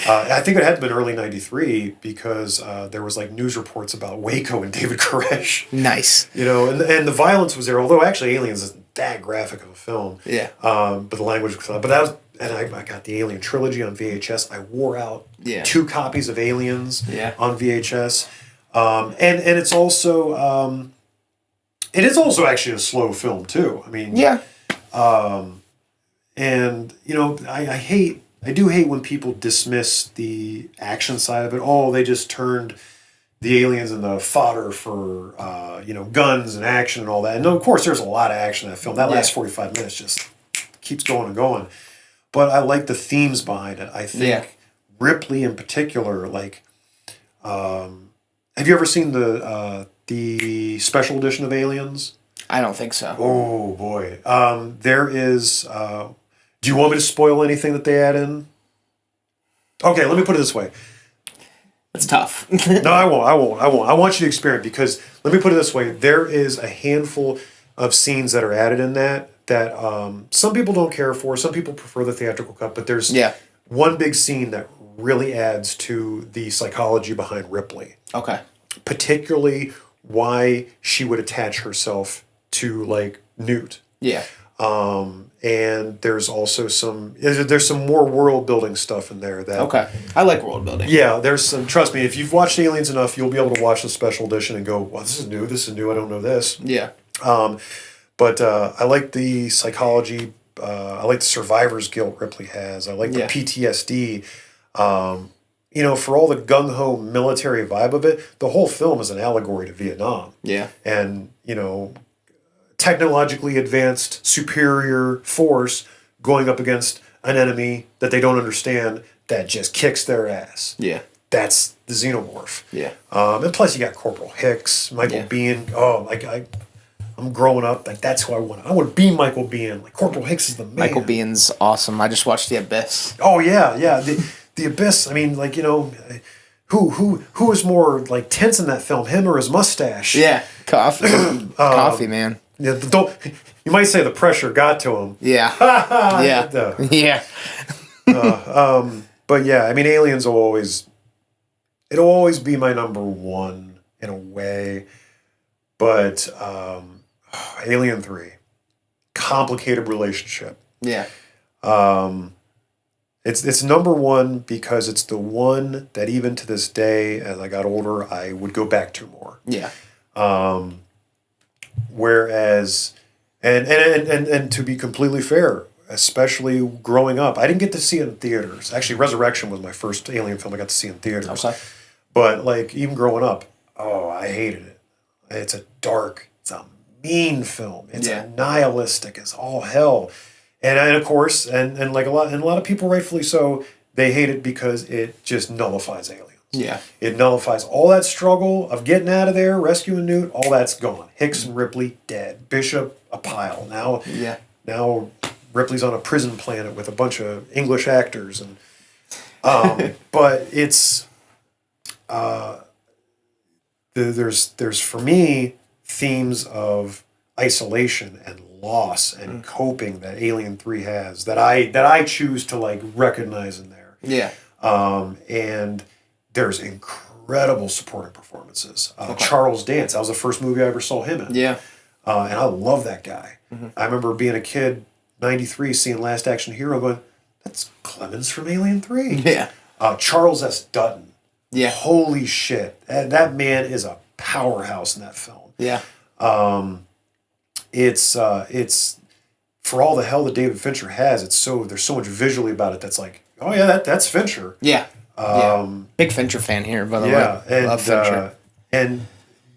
I think it had been early 93 because there was like news reports about Waco and David Koresh. Nice. You know, and the violence was there, although actually Aliens isn't that graphic of a film. Yeah. But the language was, but that was, and I got the Alien trilogy on VHS. I wore out 2 copies of Aliens on VHS. And it's also, it is also actually a slow film too. I mean, and, you know, I do hate when people dismiss the action side of it. Oh, they just turned the aliens into fodder for, you know, guns and action and all that. And of course, there's a lot of action in that film. That last 45 minutes just keeps going and going. But I like the themes behind it. I think Ripley in particular, like, have you ever seen the special edition of Aliens? I don't think so. Oh, boy. There is... do you want me to spoil anything that they add in? Okay, let me put it this way. It's tough. No, I won't. I want you to experience it because, let me put it this way. There is a handful of scenes that are added in that some people don't care for. Some people prefer the theatrical cut. But there's one big scene that really adds to the psychology behind Ripley. Okay. Particularly why she would attach herself to, like, Newt. Yeah. And there's also some more world building stuff in there that I like world building. Yeah, there's some, trust me, if you've watched Aliens enough, you'll be able to watch the special edition and go, well, this is new, I don't know this. Yeah. But I like the psychology, I like the survivor's guilt Ripley has, I like the PTSD. You know, for all the gung-ho military vibe of it, the whole film is an allegory to Vietnam. Yeah. And, you know, technologically advanced, superior force going up against an enemy that they don't understand that just kicks their ass. Yeah. That's the xenomorph. Yeah. And plus you got Corporal Hicks, Michael Biehn. Oh, like I'm growing up, like that's who I want. I want to be Michael Biehn. Like Corporal Hicks is the man. Michael Bihn's awesome. I just watched The Abyss. Oh yeah, yeah. The Abyss, I mean, like, you know, who was more like tense in that film, him or his mustache? Yeah. Coffee, man. Yeah, you might say the pressure got to him. Yeah. Yeah. But yeah, I mean, Aliens will always be my number one in a way. But Alien 3, complicated relationship. Yeah. It's number one because it's the one that even to this day, as I got older, I would go back to more. Yeah. Whereas, and to be completely fair, especially growing up, I didn't get to see it in theaters. Actually, Resurrection was my first Alien film I got to see in theaters. Okay. But like even growing up, I hated it. It's a mean film. It's nihilistic as all hell. And of course, and like a lot of people rightfully so, They hate it because it just nullifies aliens. Yeah. It nullifies all that struggle of getting out of there, rescuing Newt, all that's gone. Hicks and Ripley, dead. Bishop, a pile. Now Ripley's on a prison planet with a bunch of English actors. And but it's... there's for me themes of isolation and loss and coping that Alien 3 has that I choose to like recognize in there. Yeah. And there's incredible supporting performances. Charles Dance, that was the first movie I ever saw him in. Yeah. And I love that guy. I remember being a kid, 93, seeing Last Action Hero going, that's Clemens from Alien 3. Yeah. Charles S. Dutton. Yeah. Holy shit. That man is a powerhouse in that film. Yeah. It's for all the hell that David Fincher has, there's so much visually about it that's like, oh yeah, that's Fincher. Yeah. Big Fincher fan here, by the way. And, love Fincher. And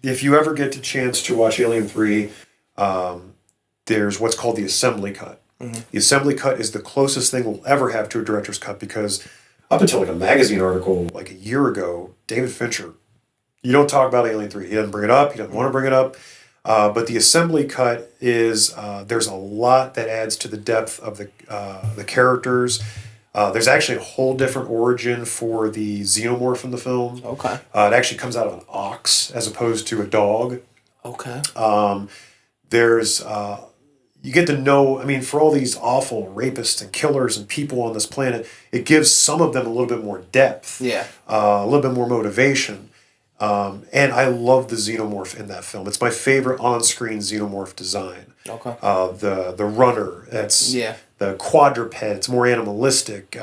if you ever get the chance to watch Alien 3, there's what's called the assembly cut. The assembly cut is the closest thing we'll ever have to a director's cut because up until like a magazine article like a year ago, David Fincher, you don't talk about Alien 3. He doesn't bring it up. He doesn't want to bring it up. But the assembly cut is there's a lot that adds to the depth of the characters. There's actually a whole different origin for the xenomorph in the film. Okay. It actually comes out of an ox as opposed to a dog. Okay. There's you get to know, I mean, for all these awful rapists and killers and people on this planet, it gives some of them a little bit more depth. Yeah. A little bit more motivation. And I love the xenomorph in that film. It's my favorite on-screen xenomorph design. Okay. The runner, the quadruped, it's more animalistic.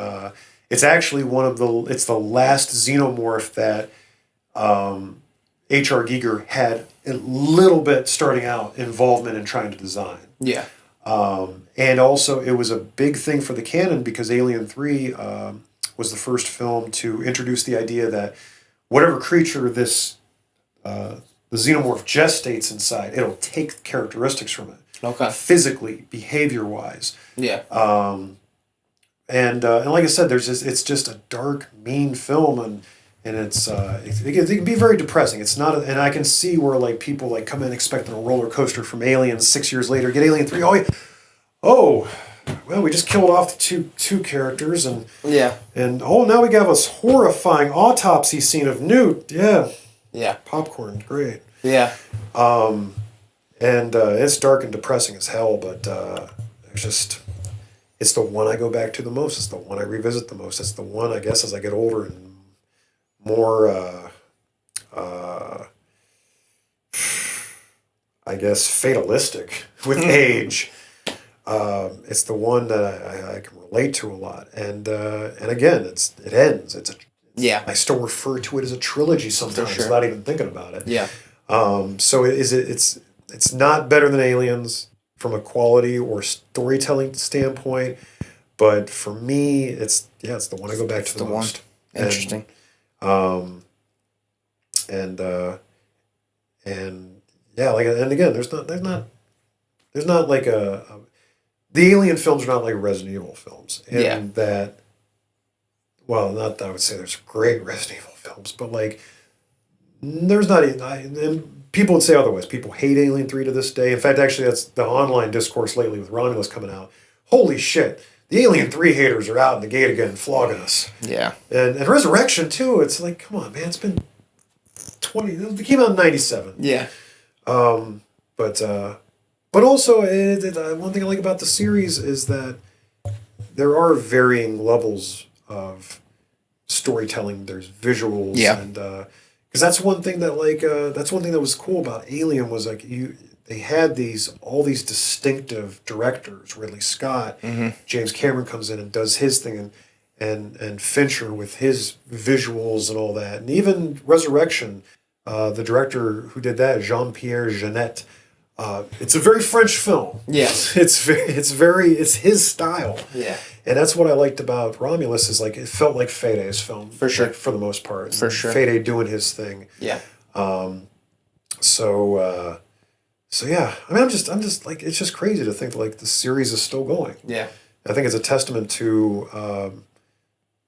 It's actually it's the last xenomorph that H.R. Giger had a little bit starting out involvement in trying to design. Yeah. And also it was a big thing for the canon because Alien 3 was the first film to introduce the idea that whatever creature the xenomorph gestates inside, it'll take characteristics from it. Okay. Physically, behavior-wise. Yeah. And like I said, it's just a dark, mean film, and it can be very depressing. It's not, and I can see where like people like come in expecting a roller coaster from Aliens. 6 years later, get Alien 3. Oh, well, we just killed off the two characters, and now we have this horrifying autopsy scene of Newt. Yeah, popcorn, great. Yeah, and it's dark and depressing as hell, but it's the one I go back to the most. It's the one I revisit the most. It's the one I guess as I get older and more, I guess, fatalistic with age. It's the one that I can relate to a lot, and again, it ends. I still refer to it as a trilogy sometimes, without even thinking about it. Yeah. So it's not better than Aliens from a quality or storytelling standpoint, but for me, it's the one I go back to the most. Interesting. And again, there's not like the Alien films are not like Resident Evil films. And that, well, not that I would say there's great Resident Evil films, but like, there's not, and people would say otherwise. People hate Alien 3 to this day. In fact, actually, that's the online discourse lately with Romulus coming out. Holy shit, the Alien 3 haters are out in the gate again flogging us. Yeah. And Resurrection, too, it's like, come on, man, it's been 20, it came out in 97. Yeah. But also, one thing I like about the series is that there are varying levels of storytelling. There's visuals, and because that's one thing that was cool about Alien was like they had all these distinctive directors. Ridley Scott, James Cameron comes in and does his thing, and Fincher with his visuals and all that, and even Resurrection, the director who did that, Jean-Pierre Jeunet. It's a very French film. Yeah. It's his style. Yeah. And that's what I liked about Romulus is like it felt like Fede's film. For sure. Like, for the most part. For sure. Fede doing his thing. Yeah. So yeah. I mean I'm just like it's just crazy to think like the series is still going. Yeah. I think it's a testament to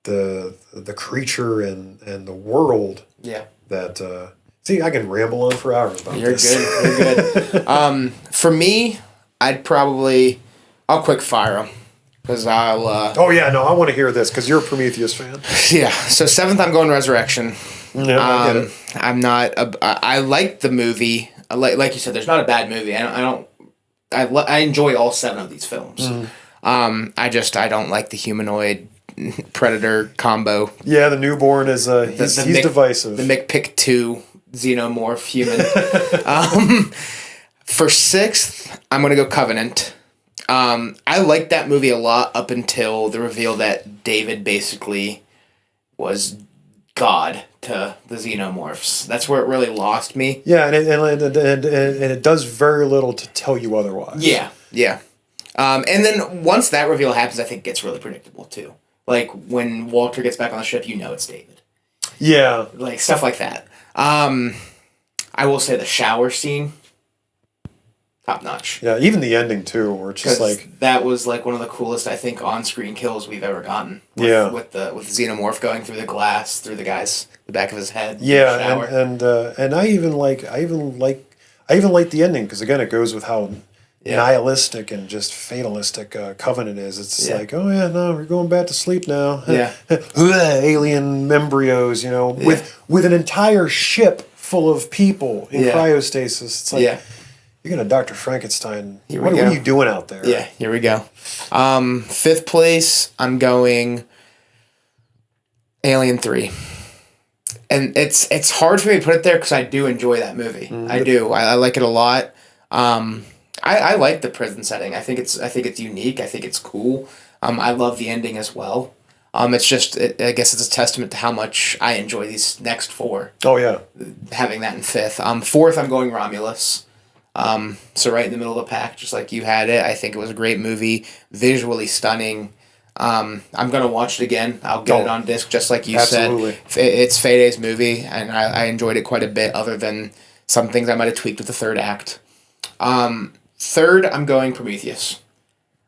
the creature and the world. Yeah. That see, I can ramble on for hours about this. You're good. For me, I'll quick fire them because I'll. Oh yeah, no, I want to hear this because you're a Prometheus fan. Yeah. So 7th, I'm going Resurrection. Yeah, I get it. I'm not. I like the movie. Like you said, there's not a bad movie. I enjoy all 7 of these films. I don't like the humanoid predator combo. Yeah, the newborn is he's divisive. The McPick 2 xenomorph human. For 6th, I'm gonna go Covenant. I liked that movie a lot up until the reveal that David basically was God to the xenomorphs. That's where it really lost me. Yeah, and it does very little to tell you otherwise. Yeah. And then once that reveal happens, I think it gets really predictable too. Like when Walter gets back on the ship, it's David. Yeah. Like stuff like that. I will say the shower scene, top notch. Yeah, even the ending too, where it's just like that was like one of the coolest I think on-screen kills we've ever gotten. With the xenomorph going through the glass through the back of his head. Yeah, and I even like the ending because again it goes with how nihilistic and just fatalistic Covenant is. It's like, oh yeah, no, we're going back to sleep now. Yeah, alien embryos, with an entire ship full of people in cryostasis. It's like, you're gonna Dr. Frankenstein. What are you doing out there? Yeah, here we go. 5th place, I'm going Alien 3. And it's hard for me to put it there because I do enjoy that movie. I do. I like it a lot. I like the prison setting. I think it's unique. I think it's cool. I love the ending as well. It's just I guess it's a testament to how much I enjoy these next 4. Oh yeah. Having that in 5th. 4th, I'm going Romulus. So right in the middle of the pack, just like you had it. I think it was a great movie, visually stunning. I'm gonna watch it again. I'll get it on disc, just like you said. It's Fede's movie, and I enjoyed it quite a bit. Other than some things I might have tweaked with the 3rd act. 3rd, I'm going Prometheus.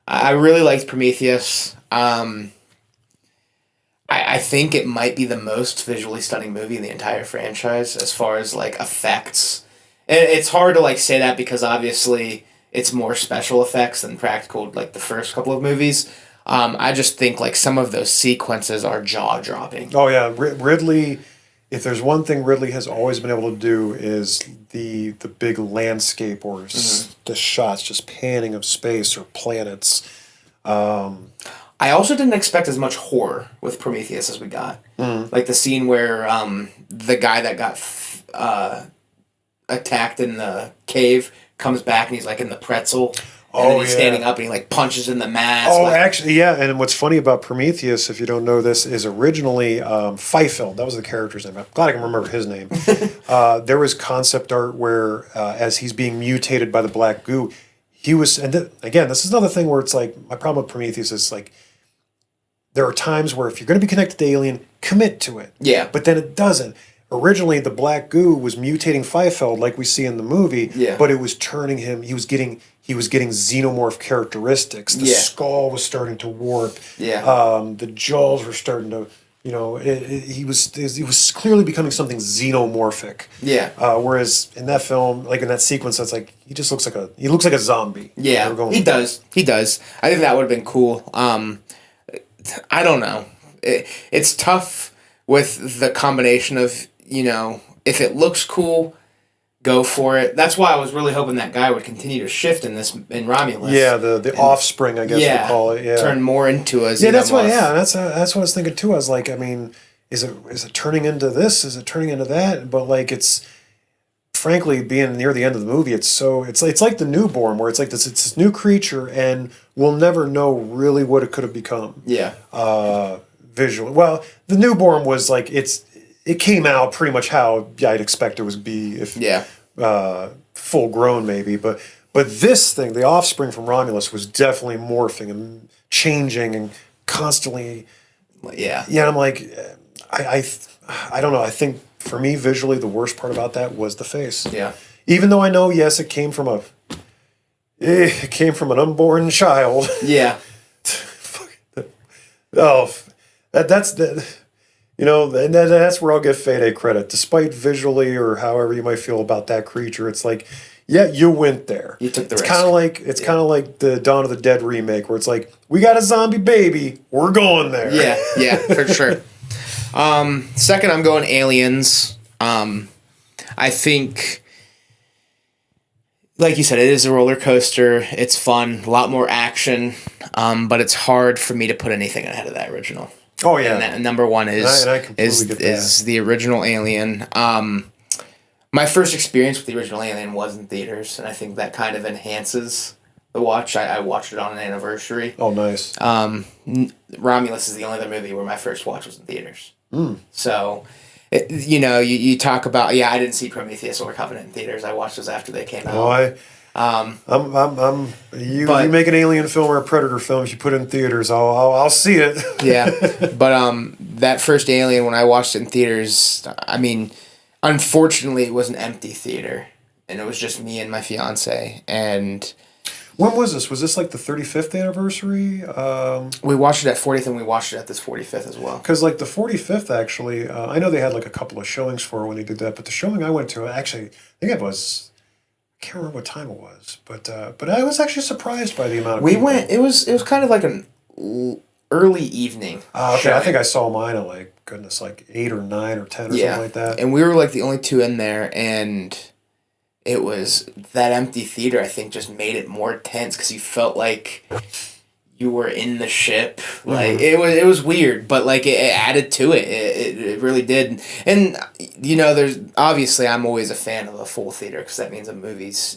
I really liked Prometheus. I think it might be the most visually stunning movie in the entire franchise as far as like effects. And it's hard to like say that because obviously it's more special effects than practical like the first couple of movies. I just think like some of those sequences are jaw-dropping. Oh yeah, Ridley. If there's one thing Ridley has always been able to do is the big landscape or the shots just panning of space or planets. I also didn't expect as much horror with Prometheus as we got. Like the scene where the guy that got attacked in the cave comes back and he's like in the pretzel. And then he's standing up and he like punches in the mask. Oh, actually, yeah. And what's funny about Prometheus, if you don't know this, is originally Fifield. That was the character's name. I'm glad I can remember his name. There was concept art where, as he's being mutated by the black goo, he was. And again, this is another thing where it's like my problem with Prometheus is like there are times where if you're going to be connected to Alien, commit to it. Yeah. But then it doesn't. Originally, the black goo was mutating Fifield like we see in the movie, but it was turning him. He was getting xenomorph characteristics. The skull was starting to warp. The jaws were starting to, he was clearly becoming something xenomorphic. Whereas in that film, like in that sequence, that's like he looks like a zombie. Yeah, he does. I think that would have been cool. I don't know. It's tough with the combination of, if it looks cool, go for it. That's why I was really hoping that guy would continue to shift in Romulus. Yeah, the offspring, I guess we call it. Yeah, turn more into a xenomorph. Yeah, that's what. Yeah, that's what I was thinking too. I was like, I mean, is it turning into this? Is it turning into that? But like, it's frankly being near the end of the movie, it's like the newborn, where it's like this new creature, and we'll never know really what it could have become. Yeah. Visually, well, the newborn was like it came out pretty much how I'd expect it would be if full grown maybe, but this thing, the offspring from Romulus, was definitely morphing and changing and constantly. Yeah. Yeah, and I'm like, I don't know. I think for me visually, the worst part about that was the face. Yeah. Even though I know, yes, it came from an unborn child. Yeah. Oh. That's the, and that's where I'll give Fede credit. Despite visually or however you might feel about that creature, it's like, yeah, you went there. You took the risk. It's kind of like the Dawn of the Dead remake, where it's like, we got a zombie baby, we're going there. Yeah, for sure. Second, I'm going Aliens. I think, like you said, it is a roller coaster. It's fun, a lot more action, but it's hard for me to put anything ahead of that original. Oh yeah, and that, number one is the original Alien. My first experience with the original Alien was in theaters, and I think that kind of enhances the watch. I watched it on an anniversary. Oh, nice. Romulus is the only other movie where my first watch was in theaters. Mm. So, you talk about, I didn't see Prometheus or Covenant in theaters. I watched those after they came out. You make an Alien film or a Predator film, if you put it in theaters, I'll see it. Yeah, but that first Alien, when I watched it in theaters, I mean, unfortunately, it was an empty theater, and it was just me and my fiance. And when was this? Was this like the 35th anniversary? We watched it at 40th, and we watched it at this 45th as well. Because like the 45th, actually, I know they had like a couple of showings for it when they did that, but the showing I went to, actually, I think it was. I can't remember what time it was, but I was actually surprised by the amount of people. It was kind of like an early evening. Okay, showing. I think I saw mine at like 8 or 9 or 10 or something like that. And we were like the only two in there, and it was that empty theater. I think just made it more tense because you felt like you were in the ship. Like it was weird, but like it added to it. It really did. And there's obviously I'm always a fan of a full theater because that means a movie's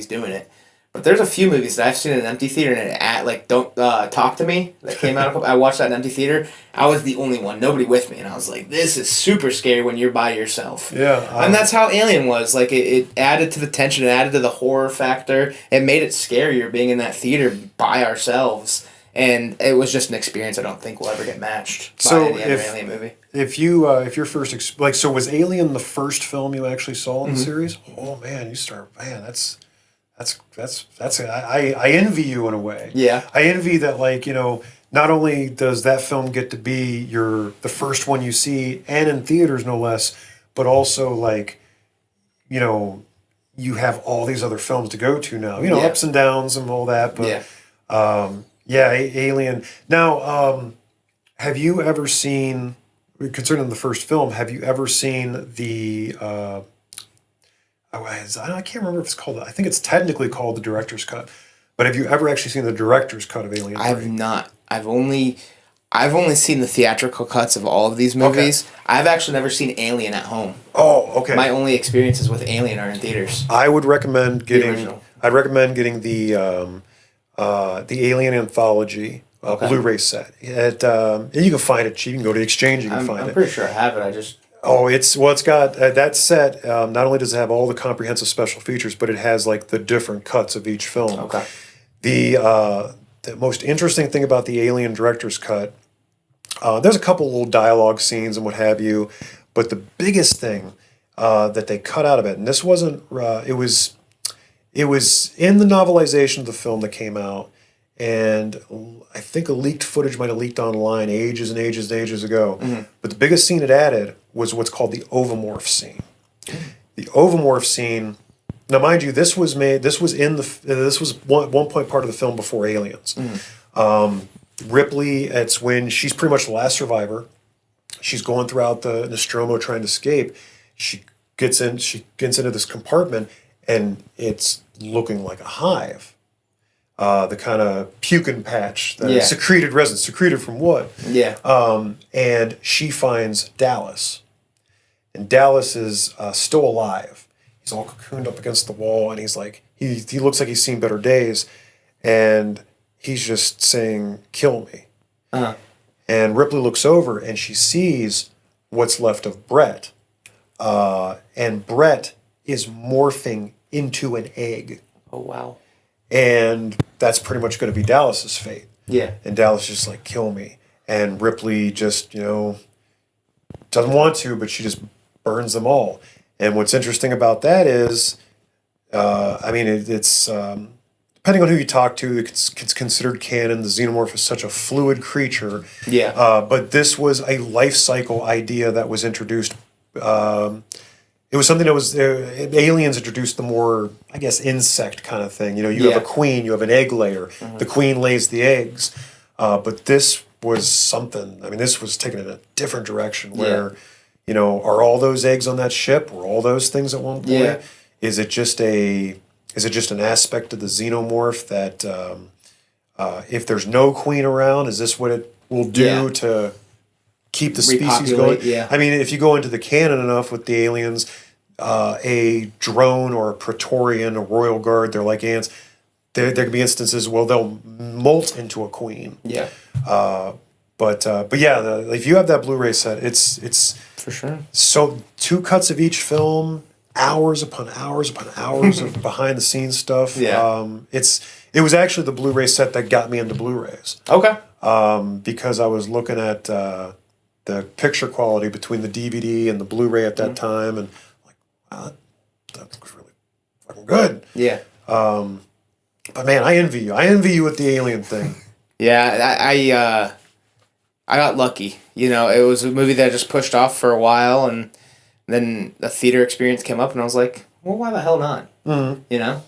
doing it. But there's a few movies that I've seen in an empty theater, and Don't Talk to Me that came out. I watched that in an empty theater. I was the only one, nobody with me, and I was like, "This is super scary when you're by yourself." Yeah, and that's how Alien was. Like it added to the tension, it added to the horror factor. It made it scarier being in that theater by ourselves, and it was just an experience I don't think will ever get matched by any other Alien movie. If your first so was Alien the first film you actually saw in the series? Oh man, I envy you in a way. Yeah. I envy that, like, not only does that film get to be the first one you see, and in theaters no less, but also like, you have all these other films to go to now. Ups and downs and all that. But Alien. Now, have you ever seen, concerning the first film, have you ever seen the I can't remember if it's called. I think it's technically called the director's cut. But have you ever actually seen the director's cut of Alien 3? I have not. I've only seen the theatrical cuts of all of these movies. Okay. I've actually never seen Alien at home. Oh, okay. My only experiences with Alien are in theaters. I would recommend getting. I'd recommend getting the Alien Anthology Blu-ray set. And you can find it cheap. You can go to the exchange. You can find it. I'm pretty sure I have it. I just. Oh, it's got that set. Not only does it have all the comprehensive special features, but it has like the different cuts of each film. Okay. The most interesting thing about the Alien director's cut, there's a couple little dialogue scenes and what have you, but the biggest thing that they cut out of it, and this wasn't, it was in the novelization of the film that came out, and I think a leaked footage might have leaked online ages and ages and ages ago. Mm-hmm. But the biggest scene it added was what's called the ovomorph scene. The ovomorph scene. Now, mind you, this was one point part of the film before Aliens. Mm-hmm. Ripley, it's when she's pretty much the last survivor. She's going throughout the Nostromo trying to escape. She gets into this compartment, and it's looking like a hive. The kind of pukin patch, secreted resin. Secreted from what? Yeah. And she finds Dallas. And Dallas is still alive. He's all cocooned up against the wall, and he's like, he looks like he's seen better days. And he's just saying, "Kill me." Uh-huh. And Ripley looks over, and she sees what's left of Brett. And Brett is morphing into an egg. Oh, wow. And that's pretty much going to be Dallas's fate. Yeah. And Dallas just like, "Kill me." And Ripley just, doesn't want to, but she just burns them all. And what's interesting about that is, it's depending on who you talk to, it's considered canon. The xenomorph is such a fluid creature. Yeah. But this was a life cycle idea that was introduced. It was something that was aliens introduced the more, I guess, insect kind of thing. You know, you have a queen, you have an egg layer. Mm-hmm. The queen lays the eggs. But this was something. I mean, this was taken in a different direction where, you know, are all those eggs on that ship? Were all those things at one point? Yeah. Is it just an aspect of the xenomorph that if there's no queen around, is this what it will do to keep the species going? Yeah. I mean, if you go into the canon enough with the aliens, a drone or a Praetorian, a royal guard, they're like ants. There could be instances where they'll molt into a queen. Yeah. But yeah, if you have that Blu-ray set, it's for sure. So 2 cuts of each film, hours upon hours upon hours of behind the scenes stuff. Yeah. It was actually the Blu-ray set that got me into Blu-rays. Okay. Because I was looking at the picture quality between the DVD and the Blu-ray at that time, and like, wow, that looks really fucking good. Yeah. But man, I envy you. I envy you with the alien thing. Yeah, I got lucky. You know, it was a movie that I just pushed off for a while, and then the theater experience came up, and I was like, well, why the hell not? Mm-hmm. You know?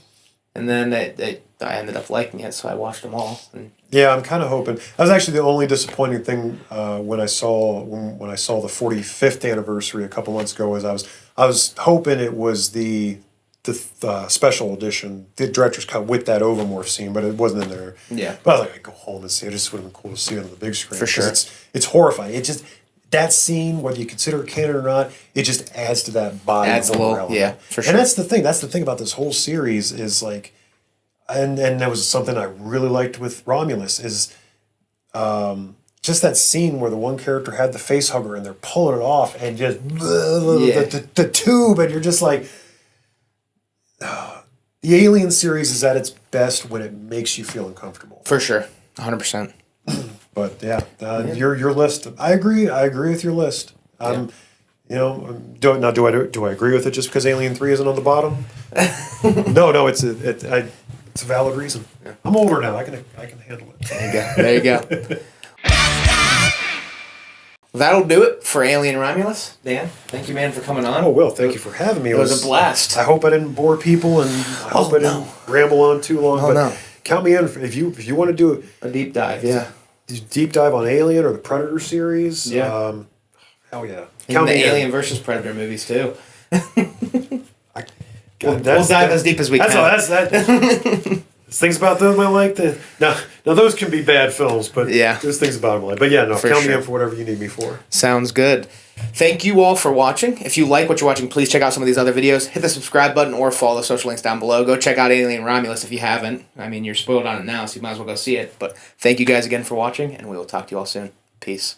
And then I ended up liking it, so I watched them all. And yeah, I'm kind of hoping. That was actually the only disappointing thing when I saw the 45th anniversary a couple months ago. Was I was hoping it was the special edition, the director's cut with that overmorph scene, but it wasn't in there. Yeah. But I was like, I'd go home and see it. It just would have been cool to see it on the big screen. For sure. It's horrifying. It just, that scene, whether you consider it canon or not, it just adds to that body. Adds a little, element. Yeah, for sure. And that's the thing. That's the thing about this whole series is like, and that was something I really liked with Romulus is just that scene where the one character had the face hugger and they're pulling it off and just the tube, and you're just like, the Alien series is at its best when it makes you feel uncomfortable. For sure, 100%. But yeah, your list. I agree with your list. You know, do I agree with it just because Alien 3 isn't on the bottom? No, it's a valid reason. Yeah. I'm older now. I can handle it. There you go. That'll do it for Alien Romulus. Dan, thank you, man, for coming on. Oh, Will, thank you for having me. It was a blast. I hope I didn't bore people, and I hope I didn't ramble on too long. Oh, no. Count me in if you want to do a deep dive. Yeah, deep dive on Alien or the Predator series. Yeah, hell yeah. Count the Alien versus Predator movies too. We'll dive as deep as we can. There's things about them I like. Now those can be bad films, but there's things about them I like. But yeah, count me in for whatever you need me for. Sounds good. Thank you all for watching. If you like what you're watching, please check out some of these other videos. Hit the subscribe button or follow the social links down below. Go check out Alien Romulus if you haven't. I mean, you're spoiled on it now, so you might as well go see it. But thank you guys again for watching, and we will talk to you all soon. Peace.